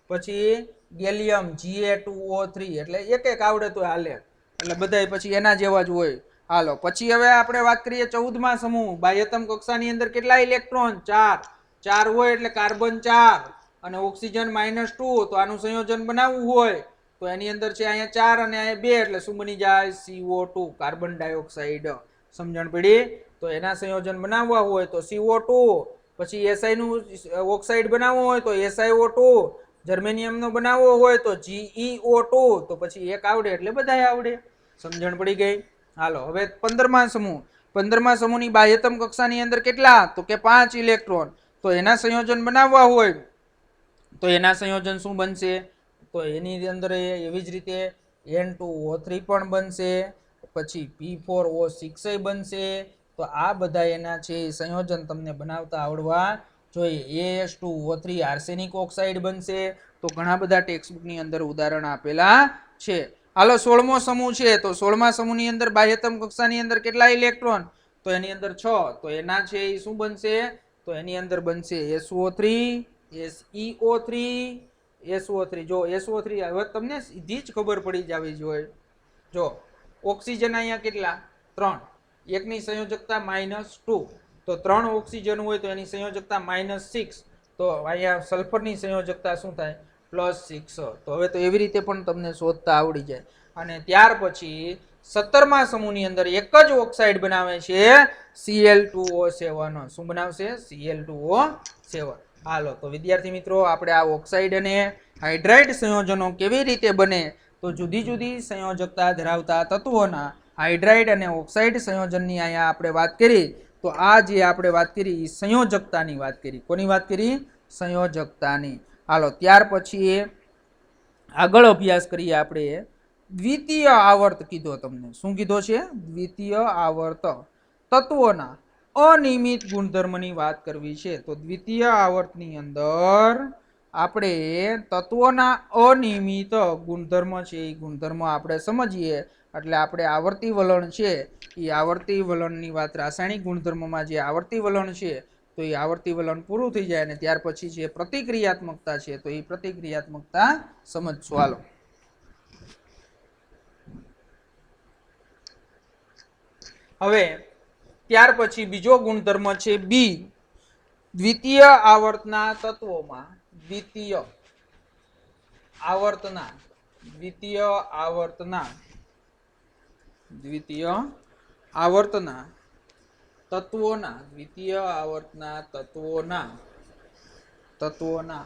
પછી ગેલિયમ Ga2O3, એટલે એક એક આવડે તો હાલે. એટલે બધાય પછી એના જેવા જ હોય. હાલો પછી હવે આપણે વાત કરીએ 14મા સમૂહ. બાહ્યતમ કક્ષાની અંદર કેટલા ઇલેક્ટ્રોન? 4. 4 હોય એટલે કાર્બન 4 અને ઓક્સિજન -2. તો આનું સંયોજન બનાવવું હોય તો એની અંદર છે અહીંયા 4 અને અહીંયા 2 એટલે શું બની જાય? CO2 carbon dioxide. સમજણ પડી? તો એના સંયોજન બનાવવા હોય તો CO2, પછી SI નું ઓક્સાઇડ બનાવવો હોય તો SiO2, જર્મેનિયમ નો બનાવવો હોય તો GeO2. તો પછી એક આવડે એટલે બધાય આવડે. સમજણ પડી ગઈ? હાલો હવે 15મા સમૂહ. 15મા સમૂહની બાહ્યતમ કક્ષાની અંદર કેટલા? તો કે 5 ઇલેક્ટ્રોન. તો એના સંયોજન બનાવવા હોય તો એના સંયોજન શું બનશે? તો એની અંદર એવી જ રીતે N2O3 પણ બનશે, પછી P4O6 બનશે. તો આ બધા એના છે સંયોજન તમને બનાવતા આવડવા જોઈએ. AS2O3 આર્સેનિક ઓક્સાઇડ બનશે. તો ઘણા બધા ટેક્સ્ટબુકની અંદર ઉદાહરણ આપેલા છે. હાલો 16મો સમૂહ છે. તો 16મા સમૂહની અંદર બાહ્યતમ કક્ષાની અંદર કેટલા ઇલેક્ટ્રોન? તો એની અંદર 6. તો એના છે એ શું બનશે? તો એની અંદર બનશે SO3, SeO3, SO3. જો SO3 હવે તમને સીધી જ ખબર પડી જવી જોઈએ. જો ઓક્સિજન અહીંયા કેટલા? 3. એકની સંયોજકતા -2. તો 3 ઓક્સિજન હોય તો એની સંયોજકતા -6. તો અહીંયા સલ્ફરની સંયોજકતા શું થાય? +6. તો હવે તો એવી રીતે પણ તમને શોધતા આવડી જાય. અને ત્યાર પછી 17મા સમૂહની અંદર એક જ ઓક્સાઇડ બનાવે છે Cl2O7. શું બનાવશે? Cl2O7. હાલો તો વિદ્યાર્થી મિત્રો આપણે આ ઓક્સાઇડ અને હાઇડ્રાઇડ સંયોજનો કેવી રીતે બને? તો જુદી જુદી સંયોજકતા ધરાવતા તત્વોના હાઇડ્રાઇડ અને ઓક્સાઇડ સંયોજનની અહીંયા આપણે વાત કરી. તો આ જે આપણે વાત કરી એ સંયોજકતાની વાત કરી. કોની વાત કરી? સંયોજકતાની. હાલો ત્યાર પછી આગળ અભ્યાસ કરીએ આપણે. દ્વિતીય આવર્ત કીધો તમને. શું કીધો છે? દ્વિતીય આવર્ત તત્વોના અનિયમિત ગુણધર્મની વાત કરવી છે. તો દ્વિતીય આવર્તની અંદર આપણે તત્વોના અનિયમિત ગુણધર્મ છે એ ગુણધર્મ આપણે સમજીએ. એટલે આપણે આવર્તી વલણ છે એ આવર્તી વલણની વાત, રાસાયણિક ગુણધર્મમાં જે આવર્તી વલણ છે તો એ આવર્તી વલણ પૂરું થઈ જાય અને ત્યાર પછી જે પ્રતિક્રિયાત્મકતા છે તો એ પ્રતિક્રિયાત્મકતા સમજશું. હાલો હવે ત્યાર પછી બીજો ગુણધર્મ છે બી. દ્વિતીય આવર્તના તત્વોમાં દ્વિતીય આવર્તના તત્વોના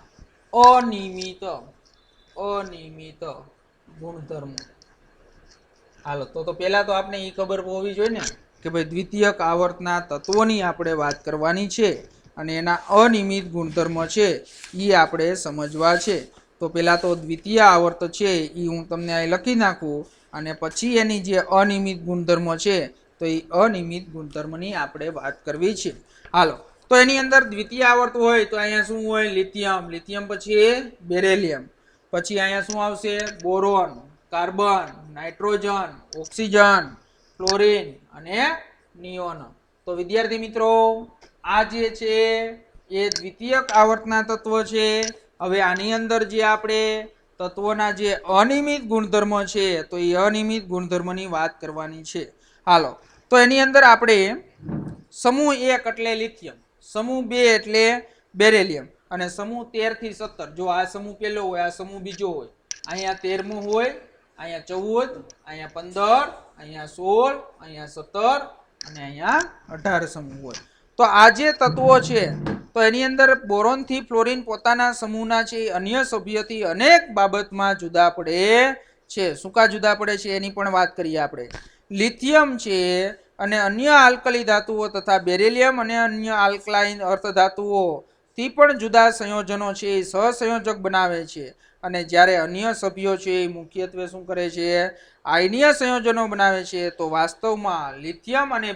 અનિયમિત ગુણધર્મો. હાલો તો પહેલા તો આપણે એ ખબર હોવી જોઈએ ને કે ભાઈ દ્વિતીયક આવર્તના તત્વોની આપણે વાત કરવાની છે અને એના અનિયમિત ગુણધર્મ છે એ આપણે સમજવા છે. તો પહેલા તો દ્વિતીય આવર્ત છે એ હું તમને અહીં લખી નાખું અને પછી એની જે અનિયમિત ગુણધર્મ છે તો એ અનિયમિત ગુણધર્મની આપણે વાત કરવી છે. હાલો તો એની અંદર દ્વિતીય આવર્ત હોય તો અહીંયા શું હોય? લિથિયમ, પછી બેરિલિયમ, પછી અહીંયા શું આવશે? Boron, carbon, nitrogen, oxygen, chlorine અને નિયોન. તો વિદ્યાર્થી મિત્રો આ જે છે એ દ્વિતીયક આવર્તના તત્વ છે. હવે આની અંદર જે આપણે તત્વોના જે અનિયમિત ગુણધર્મ છે તો એ અનિયમિત ગુણધર્મની વાત કરવાની છે. હાલો તો એની અંદર આપણે સમૂહ 1 એટલે લિથિયમ, સમૂહ 2 એટલે બેરિલિયમ અને સમૂહ 13 થી 17. જો આ સમૂહ પહેલો હોય, આ સમૂહ બીજો હોય, અહીંયા 13મો હોય, અહીંયા 14, અહીંયા 15, અહીંયા 16, અહીંયા 17 અને અહીંયા 18 સમૂહ હોય. તો આ જે તત્વો છે તો એની અંદર બોરોન થી ફ્લોરિન પોતાના સમૂહના છે અન્ય સભ્યથી અનેક બાબતમાં જુદા પડે છે. શું કા જુદા પડે છે એની પણ વાત કરીએ આપણે. લિથિયમ છે અને અન્ય આલ્કલી ધાતુઓ તથા બેરિલિયમ અને અન્ય આલ્કલાઇન અર્ધધાતુઓ થી પણ જુદા સંયોજનો છે એ સહસંયોજક બનાવે છે. અને જ્યારે અન્ય સભ્યો છે એ મુખ્યત્વે શું કરે છે? આયનીય સંયોજનો બનાવે છે. તો વાસ્તવમાં લિથિયમ અને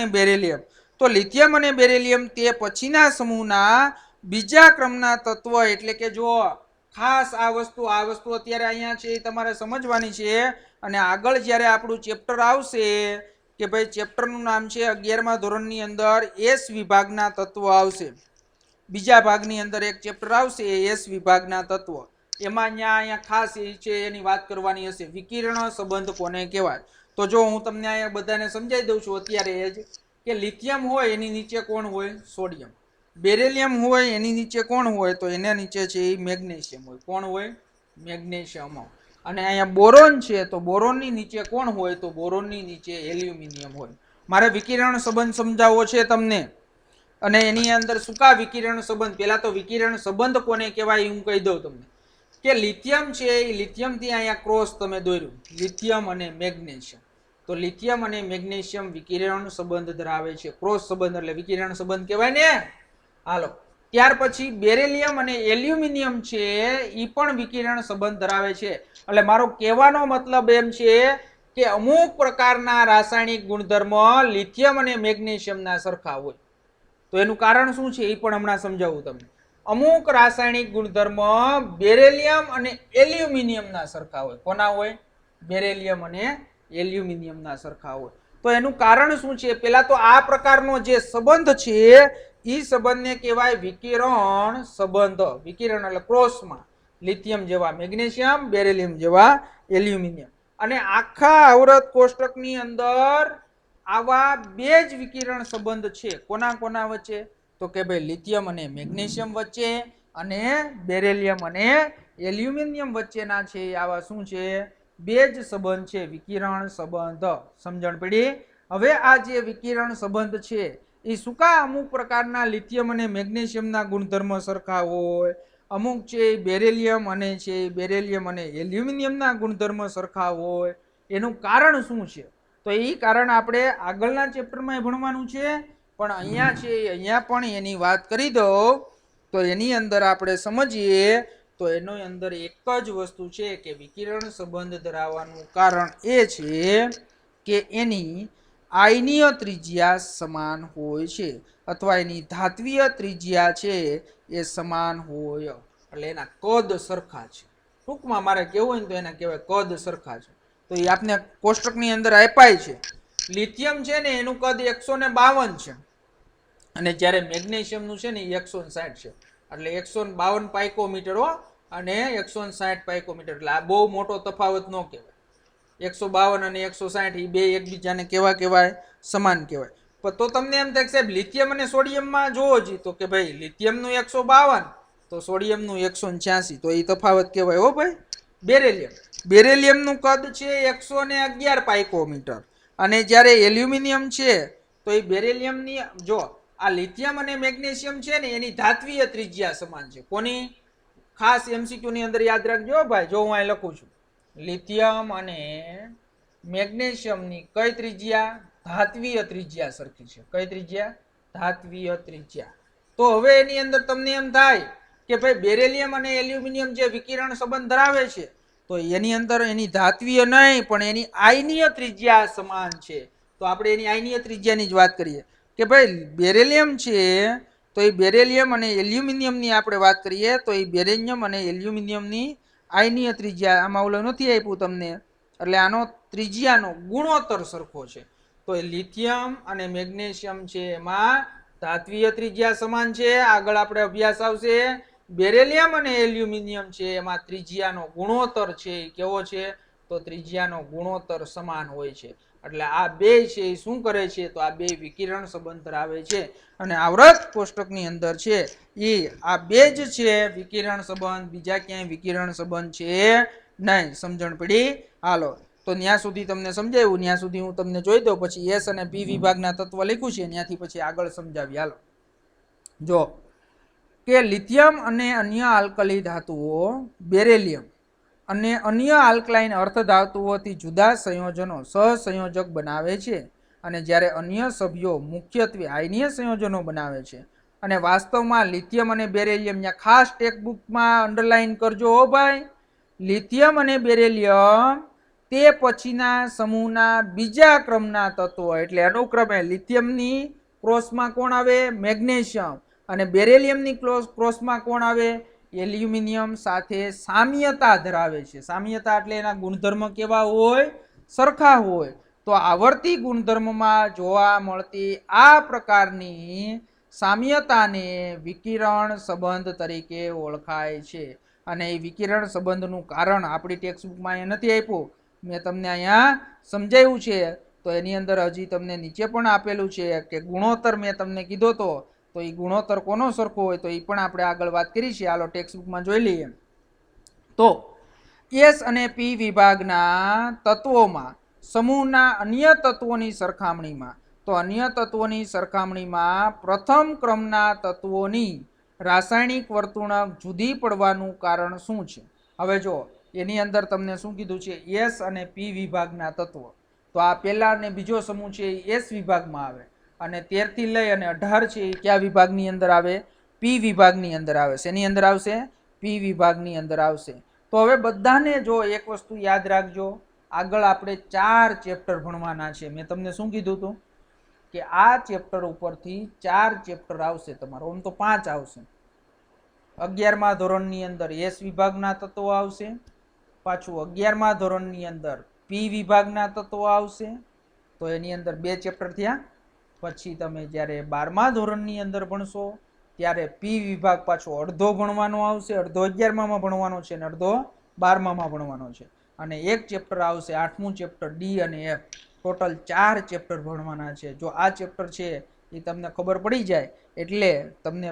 બેરિલિયમ તો લિથિયમ અને બેરિલિયમ તે પછીના સમૂહના બીજા ક્રમના તત્વ. એટલે કે જો ખાસ આ વસ્તુ અત્યારે અહીંયા છે તમારે સમજવાની છે અને આગળ જ્યારે આપણું ચેપ્ટર આવશે કે ભાઈ ચેપ્ટરનું નામ છે 11મા ધોરણની અંદર એસ વિભાગના તત્વો આવશે. બીજા ભાગની અંદર એક ચેપ્ટર આવશે એસ વિભાગના તત્વો. એમાં અહીંયા ખાસ એ છે એની વાત કરવાની હશે, વિકિરણ સંબંધ કોને કહેવાય. તો જો હું તમને અહીંયા બધાને સમજાવી દઉં છું અત્યારે જ કે લિથિયમ હોય એની નીચે કોણ હોય? સોડિયમ. બેરિલિયમ હોય એની નીચે કોણ હોય? તો એના નીચે છે એ મેગ્નેશિયમ હોય. કોણ હોય? મેગ્નેશિયમ. અને અહીંયા બોરોન છે તો બોરોનની નીચે કોણ હોય? તો બોરોનની નીચે એલ્યુમિનિયમ હોય. મારે વિકિરણ સંબંધ સમજાવવો છે તમને, અને એની અંદર શું કા વિકિરણ સંબંધ? પહેલા તો વિકિરણ સંબંધ કોને કહેવાય હું કહી દઉં તમને કે લિથિયમ છે એ લિથિયમ થી અહીંયા ક્રોસ તમે દોર્યું, લિથિયમ અને મેગ્નેશિયમ. તો લિથિયમ અને મેગ્નેશિયમ વિકિરણ સંબંધ ધરાવે છે. ક્રોસ સંબંધ એટલે વિકિરણ સંબંધ કહેવાય ને. હાલો, ત્યાર પછી બેરિલિયમ અને એલ્યુમિનિયમ છે એ પણ વિકિરણ સંબંધ ધરાવે છે. એટલે મારો કહેવાનો મતલબ એમ છે કે અમુક પ્રકારના રાસાયણિક ગુણધર્મો લિથિયમ અને મેગ્નેશિયમના સરખા હોય. તો એનું કારણ શું છે એ પણ હમણાં સમજાવું તમને. અમુક રાસાયણિક ગુણધર્મો બેરિલિયમ અને એલ્યુમિનિયમના સરખા હોય. કોના હોય? બેરિલિયમ અને એલ્યુમિનિયમના સરખા હોય. તો એનું કારણ શું છે? પેલા તો આ પ્રકારનો જે સંબંધ છે એ સંબંધને કહેવાય વિકિરણ સંબંધ. વિકિરણ એટલે ક્રોસમાં લિથિયમ જેવા મેગ્નેશિયમ, બેરિલિયમ જેવા એલ્યુમિનિયમ. અને આખા આવૃત કોષ્ટકની અંદર આવા બે જ વિકિરણ સંબંધ છે. કોના કોના વચ્ચે? તો કે ભાઈ લિથિયમ અને મેગ્નેશિયમ વચ્ચે અને બેરિલિયમ અને એલ્યુમિનિયમ વચ્ચેના છે. આવા શું છે? બે જ સંબંધ છે, વિકિરણ સંબંધ. સમજણ પડી? હવે આ જે વિકિરણ સંબંધ છે એ શું કા અમુક પ્રકારના લિથિયમ અને મેગ્નેશિયમના ગુણધર્મ સરખા હોય, અમુક છે બેરિલિયમ અને એલ્યુમિનિયમના ગુણધર્મ સરખા હોય. એનું કારણ શું છે? તો એ કારણ આપણે આગળના ચેપ્ટરમાં ભણવાનું છે, પણ અહીંયા છે અહીંયા પણ એની વાત કરી દો. તો એની અંદર આપણે સમજીએ તો એનો અંદર એક જ વસ્તુ છે કે વિકિરણ સંબંધ ધરાવવાનું કારણ એ છે કે એની આયનીય ત્રિજ્યા સમાન હોય છે, અથવા એની ધાત્વીય ત્રિજ્યા છે એ સમાન હોય, એટલે એના કદ સરખા છે. ટૂંકમાં મારે કેવું હોય ને તો એને કહેવાય કદ સરખા છે. તો એ આપને કોષ્ટકની અંદર આપાય છે. લિથિયમ છે ને એનું કદ 152 છે, અને જ્યારે મેગ્નેશિયમનું છે ને એ 160 છે. એટલે 152 પાઇકોમીટર અને 160 પાઇકોમીટર, એટલે આ બહુ મોટો તફાવત ન કહેવાય. 152 અને 160 એ બે એકબીજાને કેવા કહેવાય? સમાન કહેવાય. તો તમને એમ થાય સાહેબ લિથિયમ અને સોડિયમમાં જોવો જ તો કે ભાઈ લિથિયમનું 152 તો સોડિયમનું 186, તો એ તફાવત કહેવાય. હો ભાઈ, બેરિલિયમનું કદ છે 111 પાઇકોમીટર, અને જ્યારે એલ્યુમિનિયમ છે તો એ બેરિલિયમની, જો આ લિથિયમ અને મેગ્નેશિયમ છે ને એની ધાત્વીય ત્રિજ્યા સમાન છે. કોની? ખાસ એમસીક્યુ ની અંદર યાદ રાખજો ભાઈ. જો હું અહીં લખું છું લિથિયમ અને મેગ્નેશિયમની કઈ ત્રિજ્યા? ધાત્વીય ત્રિજ્યા સરખી છે. કઈ ત્રિજ્યા? ધાત્વીય ત્રિજ્યા. તો હવે એની અંદર તમને એમ થાય કે ભાઈ બેરિલિયમ અને એલ્યુમિનિયમ જે વિકિરણ સંબંધ ધરાવે છે તો એની અંદર એની ધાત્વીય નહીં પણ એની આયનીય ત્રિજ્યા સમાન છે. તો આપણે એની આયનીય ત્રિજ્યાની જ વાત કરીએ કે ભાઈ બેરિલિયમ છે તો એ બેરિલિયમ અને એલ્યુમિનિયમની આપણે વાત કરીએ તો એ બેરિલિયમ અને એલ્યુમિનિયમની આયનીય ત્રિજ્યા, આમાં ઓલો નથી આપ્યું તમને, એટલે આનો ત્રિજ્યાનો ગુણોત્તર સરખો છે. તો એ લિથિયમ અને મેગ્નેશિયમ છે એમાં ધાત્વીય ત્રિજ્યા સમાન છે. આગળ આપણે અભ્યાસ આવશે. બેરિલિયમ અને એલ્યુમિનિયમ છે એમાં ત્રિજ્યાનો ગુણોત્તર છે કેવો છે? તો ત્રિજ્યાનો ગુણોત્તર સમાન હોય છે. એટલે આ બે છે એ શું કરે છે? તો આ બે વિકિરણ સંબંધ ધરાવે છે, અને આવૃત કોષ્ટકની અંદર છે એ આ બે જ છે વિકિરણ સંબંધ. બીજા ક્યાંય વિકિરણ સંબંધ છે નહીં. સમજણ પડી? હાલો, તો ત્યાં સુધી તમને સમજાયું, ત્યાં સુધી હું તમને જોઈ દઉં, પછી એસ અને પી વિભાગના તત્વ લખ્યું છે ત્યાંથી પછી આગળ સમજાવી. હાલો, જો કે લિથિયમ અને અન્ય આલ્કલી ધાતુઓ બેરિલિયમ અને અન્ય આલ્કલાઇન અર્ધ ધાતુઓથી જુદા સંયોજનો સહસંયોજક બનાવે છે, અને જ્યારે અન્ય સભ્યો મુખ્યત્વે આયનીય સંયોજનો બનાવે છે. અને વાસ્તવમાં લિથિયમ અને બેરિલિયમ, ત્યાં ખાસ ટેક્સ્ટબુકમાં અંડરલાઈન કરજો હો ભાઈ, લિથિયમ અને બેરિલિયમ તે પછીના સમૂહના બીજા ક્રમના તત્વો, એટલે અનુક્રમે લિથિયમની ક્રોસમાં કોણ આવે? મેગ્નેશિયમ, અને બેરિલિયમની ક્રોસમાં કોણ આવે? એલ્યુમિનિયમ સાથે સામ્યતા ધરાવે છે. સામ્યતા એટલે એના ગુણધર્મ કેવા હોય? સરખા હોય. તો આવર્તી ગુણધર્મમાં જોવા મળતી આ પ્રકારની સામ્યતાને વિકિરણ સંબંધ તરીકે ઓળખાય છે. અને એ વિકિરણ સંબંધનું કારણ આપણી ટેક્સ્ટબુકમાં અહીંયા નથી આપ્યું, મેં તમને અહીંયા સમજાવ્યું છે. તો એની અંદર હજી તમને નીચે પણ આપેલું છે કે ગુણોત્તર મેં તમને કીધો તો એ ગુણોત્તર કોનો સરખો હોય તો એ પણ આપણે આગળ વાત કરી છે. હાલો ટેક્સ્ટબુકમાં જોઈ લઈએ. તો એસ અને પી વિભાગના તત્વોમાં સમૂહના અન્ય તત્વોની સરખામણીમાં અન્ય તત્વોની સરખામણીમાં પ્રથમ ક્રમના તત્વોની રાસાયણિક વર્તણૂક જુદી પડવાનું કારણ શું છે? હવે જો એની અંદર તમને શું કીધું છે? એસ અને પી વિભાગના તત્વો. તો આ પહેલા અને બીજો સમૂહ છે એ એસ વિભાગમાં આવે અને 13 થી લઈ અને 18 છે એ કયા વિભાગની અંદર આવે? પી વિભાગની અંદર આવે. શેની અંદર આવશે? પી વિભાગની અંદર આવશે. તો હવે બધાને જો એક વસ્તુ યાદ રાખજો, આગળ આપણે 4 ચેપ્ટર ભણવાના છે. મેં તમને શું કીધું હતું કે આ ચેપ્ટર ઉપરથી 4 ચેપ્ટર આવશે તમારો, આમ તો 5 આવશે. 11મા ધોરણની અંદર એસ વિભાગના તત્વો આવશે, પાછું 11મા ધોરણની અંદર પી વિભાગના તત્વો આવશે. તો એની અંદર 2 ચેપ્ટર થયા. પછી તમે જ્યારે 12મા ધોરણની અંદર ભણશો ત્યારે પી વિભાગ પાછો અડધો ભણવાનો આવશે, અડધો 11મામાં ભણવાનો છે અને અડધો 12મામાં ભણવાનો છે. અને એક ચેપ્ટર આવશે 8મું ચેપ્ટર ડી અને એફ. ટોટલ 4 ચેપ્ટર ભણવાના છે. જો આ ચેપ્ટર છે એ તમને ખબર પડી જાય એટલે તમને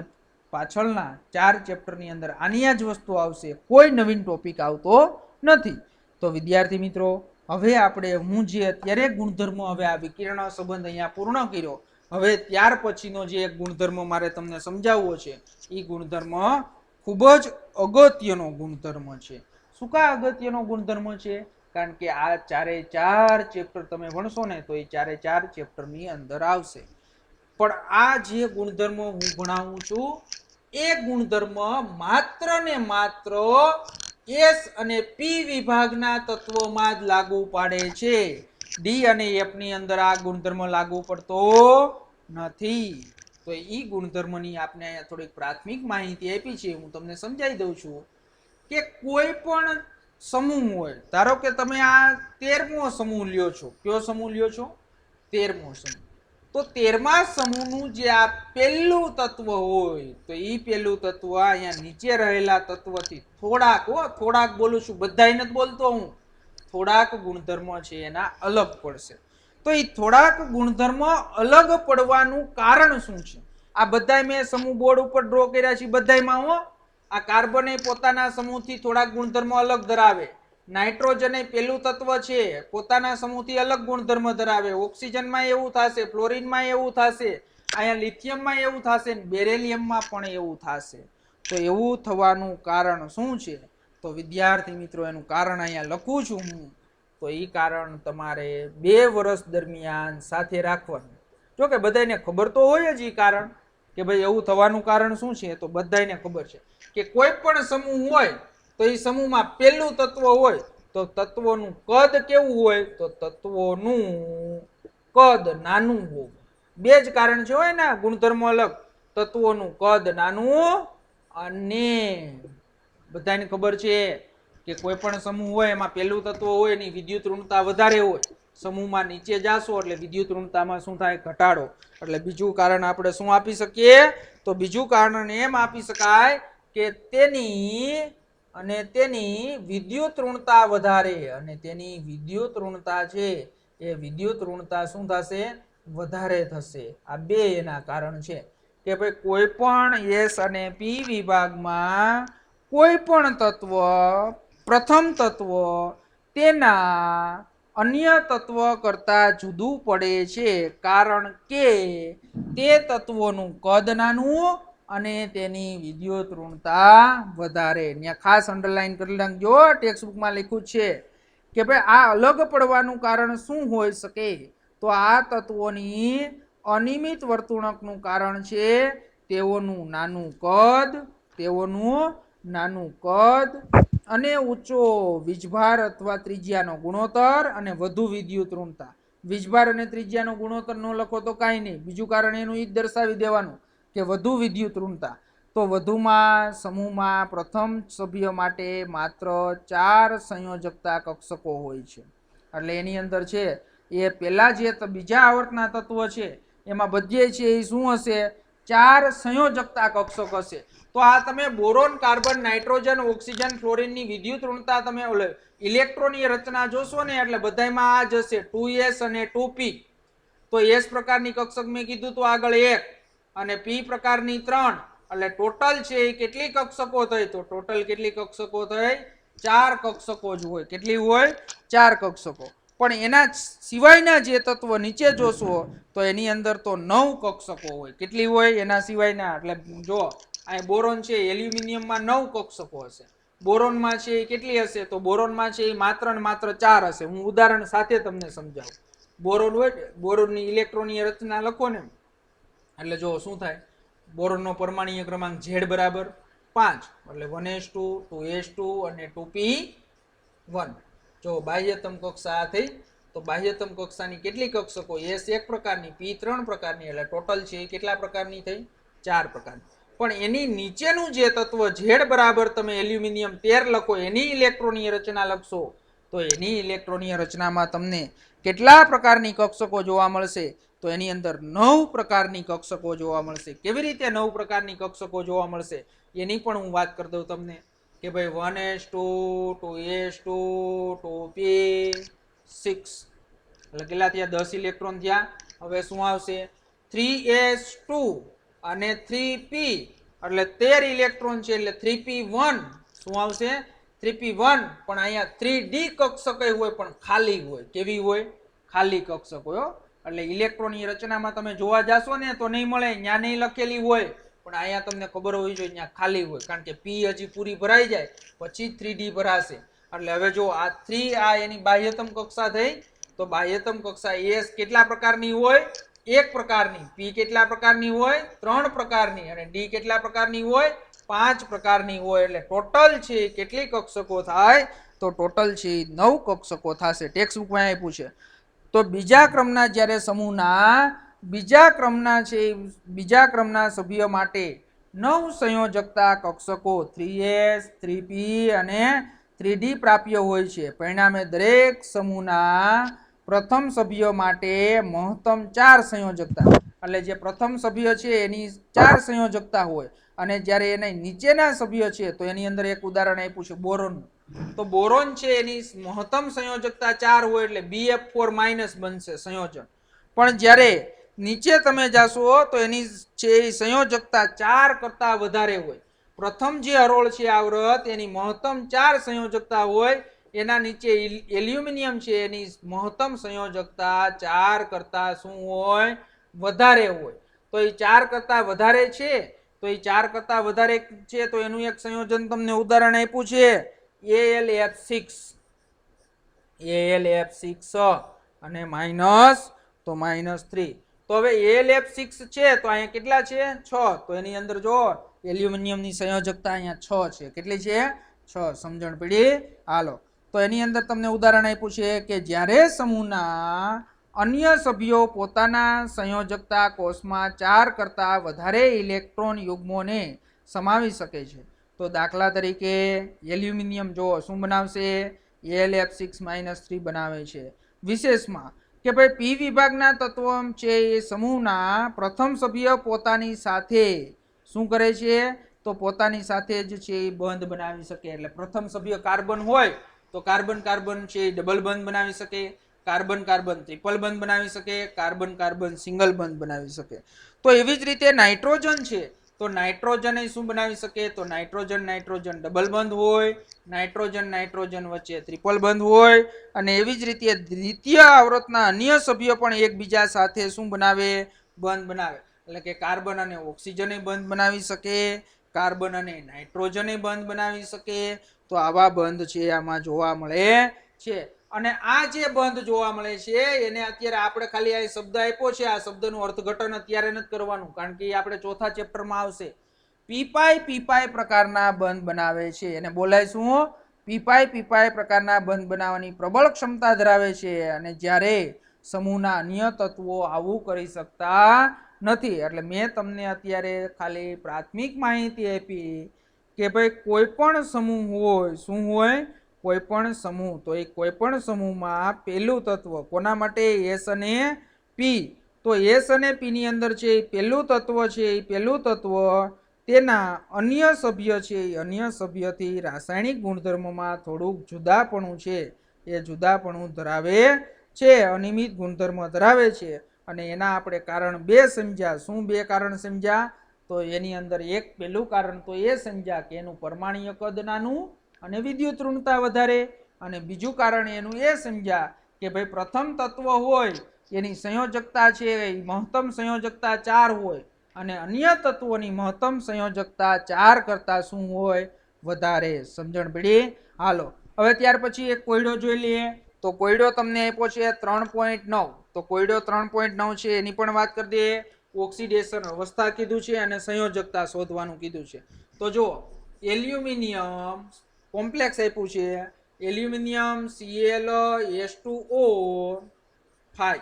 પાછળના 4 ચેપ્ટરની અંદર આની જ વસ્તુ આવશે, કોઈ નવીન ટોપિક આવતો નથી. તો વિદ્યાર્થી મિત્રો, હવે આપણે હું જે અત્યારે ગુણધર્મ, હવે આ વિકિરણ સંબંધ અહીંયા પૂર્ણ કર્યો. હવે ત્યાર પછીનો જે એક ગુણધર્મ મારે તમને સમજાવવો છે એ ગુણધર્મ ખૂબ જ અગત્યનો ગુણધર્મ છે. શું કા અગત્યનો ગુણધર્મ છે? કારણ કે આ 4 ચેપ્ટર તમે ભણશો ને તો એ 4 ચેપ્ટરની અંદર આવશે. પણ આ જે ગુણધર્મ હું ભણાવું છું એ ગુણધર્મ માત્ર ને માત્ર એસ અને પી વિભાગના તત્વોમાં જ લાગુ પાડે છે. ડી અને એફ ની અંદર આ ગુણધર્મ લાગુ પડતો નથી. તો એ ગુણધર્મની આપણે અહીંયા થોડીક પ્રાથમિક માહિતી આપી છે, હું તમને સમજાવી દઉં છું કે કોઈ પણ સમૂહ હોય, ધારો કે તમે આ 13મો સમૂહ લ્યો છો. કયો સમૂહ લ્યો છો? 13મો સમૂહ. તો 13મા સમૂહનું જે આ પહેલું તત્વ હોય તો એ પહેલું તત્વ અહીંયા નીચે રહેલા તત્વથી થોડાક બોલું છું, બધાય નથી બોલતો હું, થોડાક ગુણધર્મ છે એના અલગ પડશે. તો એ થોડાક ગુણધર્મ અલગ પડવાનું કારણ શું છે? આ બધાય મેં સમૂહ બોર્ડ ઉપર ડ્રો કર્યા છે, બધાયમાં આ કાર્બન એ પોતાના સમૂહથી થોડાક ગુણધર્મો અલગ ધરાવે. નાઇટ્રોજન એ પહેલું તત્વ છે, પોતાના સમૂહથી અલગ ગુણધર્મ ધરાવે. ઓક્સિજનમાં એવું થશે, ફ્લોરિનમાં એવું થશે, અહીંયા લિથિયમમાં એવું થશે, બેરેલિયમમાં પણ એવું થશે. તો એવું થવાનું કારણ શું છે? તો વિદ્યાર્થી મિત્રો, એનું કારણ અહીંયા લખું છું હું. તો એ કારણ તમારે 2 વર્ષ દરમિયાન સાથે રાખવાનું. જો કે બધાને ખબર તો હોય જ એ કારણ કે ભાઈ એવું થવાનું કારણ શું છે, તો બધાને ખબર છે કે કોઈ પણ સમૂહ હોય તો એ સમૂહમાં પહેલું તત્વ હોય તો તત્વોનું કદ કેવું હોય? તો તત્વોનું કદ નાનું હોય. 2 જ કારણ છે હોય ને, ગુણધર્મ અલગ, તત્વોનું કદ નાનું અને બધાને ખબર છે કે કોઈ પણ સમૂહ હોય એમાં પહેલું તત્વ હોય એની વિદ્યુત ઋણતા વધારે હોય. સમૂહમાં નીચે જાશો એટલે વિદ્યુત ઋણતામાં શું થાય? ઘટાડો. એટલે બીજું કારણ આપણે શું આપી શકીએ? તો બીજું કારણ એમ આપી શકાય કે તેની વિદ્યુત ઋણતા વધારે, અને તેની વિદ્યુત ઋણતા છે એ વિદ્યુત ઋણતા શું થશે? વધારે થશે. આ 2 એના કારણ છે કે ભાઈ કોઈ પણ એસ અને પી વિભાગમાં કોઈ પણ તત્વ, પ્રથમ તત્વ તેના અન્ય તત્વ કરતા જુદું પડે છે કારણ કે તે તત્વોનું કદ નાનું અને તેની વિદ્યુત ઋણતા વધારે. ત્યાં ખાસ અંડરલાઈન કરી નાખજો, ટેક્સ્ટબુકમાં લખ્યું છે કે ભાઈ આ અલગ પડવાનું કારણ શું હોઈ શકે? તો આ તત્વોની અનિયમિત વર્તણૂકનું કારણ છે તેઓનું નાનું કદ અને ઊંચો વીજભાર અથવા ત્રિજ્યાનો ગુણોત્તર અને વધુ વિદ્યુત ઋણતા. વીજભાર અને ત્રિજ્યાનો ગુણોત્તર ન લખો તો કાંઈ નહીં, બીજું કારણ એનું ઈ જ દર્શાવી દેવાનું કે વધુ વિદ્યુત ઋણતા. તો વધુમાં સમૂહમાં પ્રથમ સભ્ય માટે માત્ર 4 સંયોજકતા કક્ષકો હોય છે. એટલે એની અંદર છે એ પહેલા જે બીજા આવર્તના તત્વ છે એમાં બધે છે એ શું હશે? 4 સંયોજકતા કક્ષક હશે. તો આ તમે બોરોન, કાર્બન, નાઇટ્રોજન, ઓક્સિજન, ફ્લોરિનની વિદ્યુત ઋણતા તમે ઇલેક્ટ્રોનની રચના જોશો ને એટલે બધાયમાં આ જ હશે 2s અને 2p. તો s પ્રકારની કક્ષક મેં કીધું તો આગળ 1 અને p પ્રકારની 3, એટલે ટોટલ છે એ કેટલી કક્ષકો થઈ? તો ટોટલ કેટલી કક્ષકો થઈ? 4 કક્ષકો જ હોય. કેટલી હોય? 4 કક્ષકો. પણ એના સિવાયના જે તત્વો નીચે જોશો તો એની અંદર તો 9 કક્ષકો હોય. કેટલી હોય? એના સિવાયના. એટલે જો આ બોરોન છે, એલ્યુમિનિયમમાં 9 કક્ષકો હશે. બોરોનમાં છે એ કેટલી હશે? તો બોરોનમાં છે એ માત્ર ને માત્ર 4 હશે. હું ઉદાહરણ સાથે તમને સમજાવું. બોરોન હોય, બોરોનની ઇલેક્ટ્રોનની રચના લખો ને એટલે જો શું થાય, બોરોનનો પરમાણ્વીય ક્રમાંક Z બરાબર 5, એટલે 1s2 2s2 અને 2p1. જો બાહ્યતમ કક્ષા આ થઈ, તો બાહ્યતમ કક્ષાની કેટલી કક્ષકો? s એક પ્રકારની, p 3 પ્રકારની, એટલે ટોટલ છે એ કેટલા પ્રકારની થઈ? 4 પ્રકારની. પણ એની નીચેનું જે તત્વ Z બરાબર તમે એલ્યુમિનિયમ 13 લખો, એની ઇલેક્ટ્રોનીય રચના લખશો તો એની ઇલેક્ટ્રોનીય રચનામાં તમને કેટલા પ્રકારની કક્ષકો જોવા મળશે? તો એની અંદર 9 પ્રકારની કક્ષકો જોવા મળશે. કેવી રીતે 9 પ્રકારની કક્ષકો જોવા મળશે એની પણ હું વાત કરી દઉં તમને કે ભાઈ 1s2 2s2 2p6, એટલે કેટલા થયા? 10 ઇલેક્ટ્રોન થયા. હવે શું આવશે? 3s2 અને 3p, એટલે 13 ઇલેક્ટ્રોન છે એટલે 3p1. શું આવશે? 3p1. પણ અહીંયા 3d કક્ષક હોય પણ ખાલી હોય. કેવી હોય? ખાલી કક્ષક હોય. એટલે ઇલેક્ટ્રોનની રચનામાં તમે જોવા જાશો ને તો નહીં મળે, ત્યાં નહીં લખેલી હોય, પણ અહીંયા તમને ખબર હોવી જોઈએ ત્યાં ખાલી હોય. કારણ કે p હજી પૂરી ભરાઈ જાય પછી 3d ભરાશે. એટલે હવે જો આ 3 આ એની બાહ્યતમ કક્ષા થઈ. તો બાહ્યતમ કક્ષા s કેટલા પ્રકારની હોય? 1 પ્રકારની. p કેટલા પ્રકારની હોય? 3 પ્રકારની. અને d કેટલા પ્રકારની હોય? 5 પ્રકારની હોય. એટલે ટોટલ છે કેટલી કક્ષકો થાય? તો ટોટલ છે 9 કક્ષકો થશે. ટેક્સ્ટ બુકમાં આપ્યું છે. તો બીજા ક્રમના જ્યારે સમૂહના બીજા ક્રમના સભ્ય માટે 9 સંયોજકતા કક્ષકો 3s 3p અને 3d પ્રાપ્ય હોય છે. પરિણામે દરેક સમૂહના પ્રથમ સભ્ય માટે મહત્તમ 4 સંયોજકતા, એટલે જે પ્રથમ સભ્ય છે એની 4 સંયોજકતા હોય, અને જ્યારે એના નીચેના સભ્ય છે તો એની અંદર એક ઉદાહરણ આપ્યું છે બોરોન. તો બોરોન છે એની મહત્તમ સંયોજકતા 4 હોય એટલે BF4- બનશે સંયોજન. પણ જ્યારે નીચે તમે જાશો તો એની છે સંયોજકતા 4 કરતા વધારે હોય. પ્રથમ જે હરોળ છે આવૃત એની મહત્તમ 4 સંયોજકતા હોય, એના નીચે એલ્યુમિનિયમ છે એની મહત્તમ સંયોજકતા 4 કરતા શું હોય? વધારે હોય. તો એ 4 કરતા વધારે છે, તો એ 4 કરતા વધારે છે તો એનું એક સંયોજન તમને ઉદાહરણ આપ્યું છે AlF6 અને માઇનસ તો -3. તો હવે AlF6 છે તો અહીંયા કેટલા છે? 6. તો એની અંદર જો એલ્યુમિનિયમની સંયોજકતા અહીંયા 6 છે. કેટલી છે? 6. સમજણ પડી? હાલો. તો એની અંદર તમને ઉદાહરણ આપ્યું છે કે જ્યારે સમૂહના અન્ય સભ્યો પોતાના સંયોજકતા કોષમાં 4 કરતા વધારે ઇલેક્ટ્રોન યુગ્મોને સમાવી શકે છે. તો દાખલા તરીકે એલ્યુમિનિયમ જો શું બનાવશે? AlF6-3 બનાવે છે. વિશેષમાં કે ભાઈ p વિભાગના તત્વો છે એ સમૂહના પ્રથમ સભ્ય પોતાની સાથે શું કરે છે? તો પોતાની સાથે જ છે એ બંધ બનાવી શકે. એટલે પ્રથમ સભ્ય કાર્બન હોય તો કાર્બન કાર્બન છે ડબલ બંધ બનાવી શકે, કાર્બન કાર્બન ટ્રિપલ બંધ બનાવી શકે, કાર્બન કાર્બન સિંગલ બંધ બનાવી શકે. તો એવી જ રીતે નાઇટ્રોજન છે તો નાઇટ્રોજન શું બનાવી શકે? તો નાઇટ્રોજન નાઇટ્રોજન ડબલ બંધ હોય, નાઇટ્રોજન નાઇટ્રોજન વચ્ચે ટ્રિપલ બંધ હોય. અને એવી જ રીતે દ્વિતીય આવૃતના અન્ય સભ્યો પણ એકબીજા સાથે શું બનાવે? બંધ બનાવે. એટલે કે કાર્બન અને ઓક્સિજન બંધ બનાવી શકે, કાર્બન અને નાઇટ્રોજન બંધ બનાવી શકે. તો આવા બંધ છે આમાં જોવા મળે છે. અને આ જે બંધ જોવા મળે છે એને અત્યારે આપણે ખાલી આ શબ્દ આપ્યો છે, આ શબ્દનું અર્થઘટન અત્યારે નથી કરવાનું, કારણ કે આપણે ચોથા ચેપ્ટરમાં આવશે. પીપાઈ પ્રકારના બંધ બનાવે છે. એને બોલાય શું? પીપાઈ પ્રકારના બંધ બનાવવાની પ્રબળ ક્ષમતા ધરાવે છે. અને જ્યારે સમૂહના અન્ય તત્વો આવું કરી શકતા નથી. એટલે મેં તમને અત્યારે ખાલી પ્રાથમિક માહિતી આપી કે ભાઈ કોઈ પણ સમૂહ હોય, શું હોય? કોઈ પણ સમૂહ. તો એ કોઈ પણ સમૂહમાં પહેલું તત્વ કોના માટે? S અને P. તો એસ અને પીની અંદર છે એ પહેલું તત્વ છે એ પહેલું તત્વ તેના અન્ય સભ્ય છે એ અન્ય સભ્યથી રાસાયણિક ગુણધર્મોમાં થોડુંક જુદાપણું છે એ જુદાપણું ધરાવે છે, અનિયમિત ગુણધર્મ ધરાવે છે. અને એના આપણે કારણ બે સમજ્યા. શું બે કારણ સમજ્યા? તો એની અંદર એક પહેલું કારણ તો એ સમજ્યા કે એનું પરમાણ્વીય કદ નાનું અને વિદ્યુત ઋણતા વધારે, અને બીજું કારણ એનું એ સમજ્યા કે ભાઈ પ્રથમ તત્વ હોય એની સંયોજકતા છે એ મહત્તમ સંયોજકતા 4 હોય અને અન્ય તત્વોની મહત્તમ સંયોજકતા 4 કરતા શું હોય? વધારે. સમજણ પડી? હાલો હવે ત્યાર પછી એક કોયડો જોઈ લઈએ. તો કોયડો તમને આપ્યો છે 3.9. તો કોયડો 3.9 છે એની પણ વાત કરી દઈએ. ઓક્સિડેશન અવસ્થા કીધું છે અને સંયોજકતા શોધવાનું કીધું છે. તો જો એલ્યુમિનિયમ કોમ્પ્લેક્સ આપ્યું છે, એલ્યુમિનિયમ Cl(H2O) 5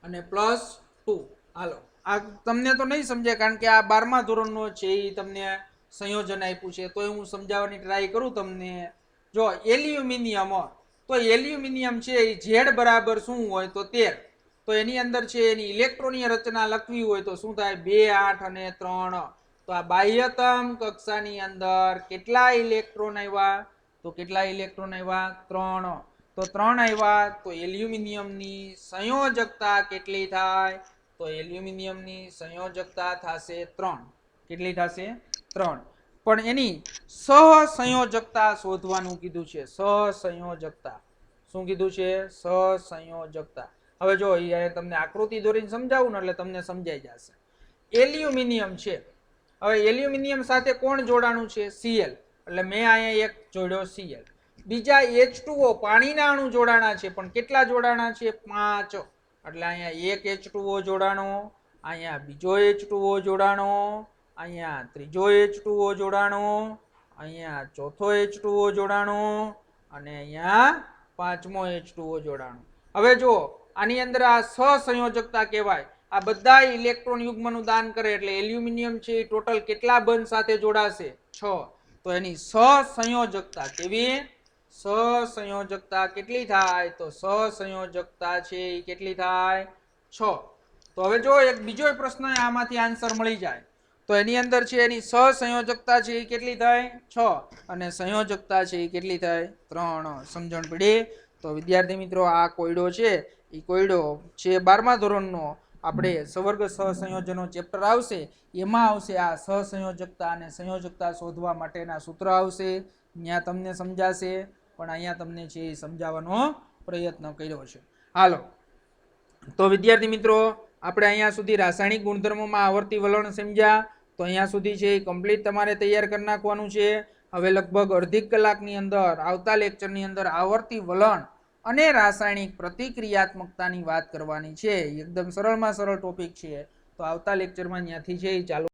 અને +2. હાલો આ તમને તો નહીં સમજાય કારણ કે આ 12મા ધોરણનો છે એ તમને સંયોજન આપ્યું છે, તો હું સમજાવવાની ટ્રાય કરું તમને. જો એલ્યુમિનિયમ, તો એલ્યુમિનિયમ છે એ Z બરાબર શું હોય? તો 13. તો એની અંદર છે એની ઇલેક્ટ્રોનીય રચના લખવી હોય તો શું થાય? 2, 8 અને 3. તો આ બાહ્યતમ કક્ષાની અંદર કેટલા ઇલેક્ટ્રોન આવ્યા? તો કેટલા ઇલેક્ટ્રોન આવ્યા? 3. તો 3 આવ્યા. તો એલ્યુમિનિયમની સંયોજકતા કેટલી થાય? તો એલ્યુમિનિયમની સંયોજકતા થશે 3. કેટલી થશે? 3. પણ એની સહસંયોજકતા શોધવાનું કીધું છે. સહસંયોજકતા શું કીધું છે? સહસંયોજકતા. હવે જો અહીંયા તમને આકૃતિ દોરીને સમજાવું ને એટલે તમને સમજાઈ જશે. એલ્યુમિનિયમ છે, હવે એલ્યુમિનિયમ સાથે કોણ જોડાણું છે? Cl. એટલે મેં અહીંયા એક જોડ્યો Cl. બીજા H2O પાણીના અણુ જોડાણા છે, પણ કેટલા જોડાણા છે? 5. એટલે અહીંયા એક H2O જોડાણો, અહીંયા બીજો H2O જોડાણો, અહીંયા ત્રીજો H2O જોડાણો, અહીંયા ચોથો H2O જોડાણો અને અહીંયા પાંચમો H2O જોડાણો. હવે જો આની અંદર આ સહસંયોજકતા કહેવાય. આ બધા ઇલેક્ટ્રોન યુગ્મનું દાન કરે એટલે એલ્યુમિનિયમ છે એ ટોટલ કેટલા બંધ સાથે જોડાશે? 6. તો એની સહસંયોજકતા કેવી? સહસંયોજકતા કેટલી થાય? તો સહસંયોજકતા છે એ કેટલી થાય? 6. તો હવે જો એક બીજો પ્રશ્ન આમાંથી આન્સર મળી જાય તો એની અંદર છે એની સહસંયોજકતા છે એ કેટલી થાય? 6. અને સંયોજકતા છે એ કેટલી થાય? 3. સમજણ પડી? તો વિદ્યાર્થી મિત્રો આ કોયડો છે એ કોયડો છે 12મા ધોરણનો આપણે સવર્ગ સહસંયોજનો ચેપ્ટર આવશે એમાં આવશે આ સહસંયોજકતા અને સંયોજકતા શોધવા માટેના સૂત્ર આવશે. ત્યાં તમને સમજાશે, પણ અહીંયા તમને છે એ સમજાવવાનો પ્રયત્ન કર્યો છે. હાલો તો વિદ્યાર્થી મિત્રો આપણે અહીંયા સુધી રાસાયણિક ગુણધર્મોમાં આવર્તી વલણ સમજ્યા. તો અહીંયા સુધી છે એ કમ્પ્લીટ તમારે તૈયાર કરી નાખવાનું છે. હવે લગભગ અડધી કલાકની અંદર આવતા લેક્ચરની અંદર આવર્તી વલણ અને રાસાયણિક પ્રતિક્રિયાત્મકતાની વાત કરવાની છે. એકદમ સરળમાં સરળ ટોપિક છે. તો આવતા લેક્ચરમાં ત્યાંથી છે એ ચાલુ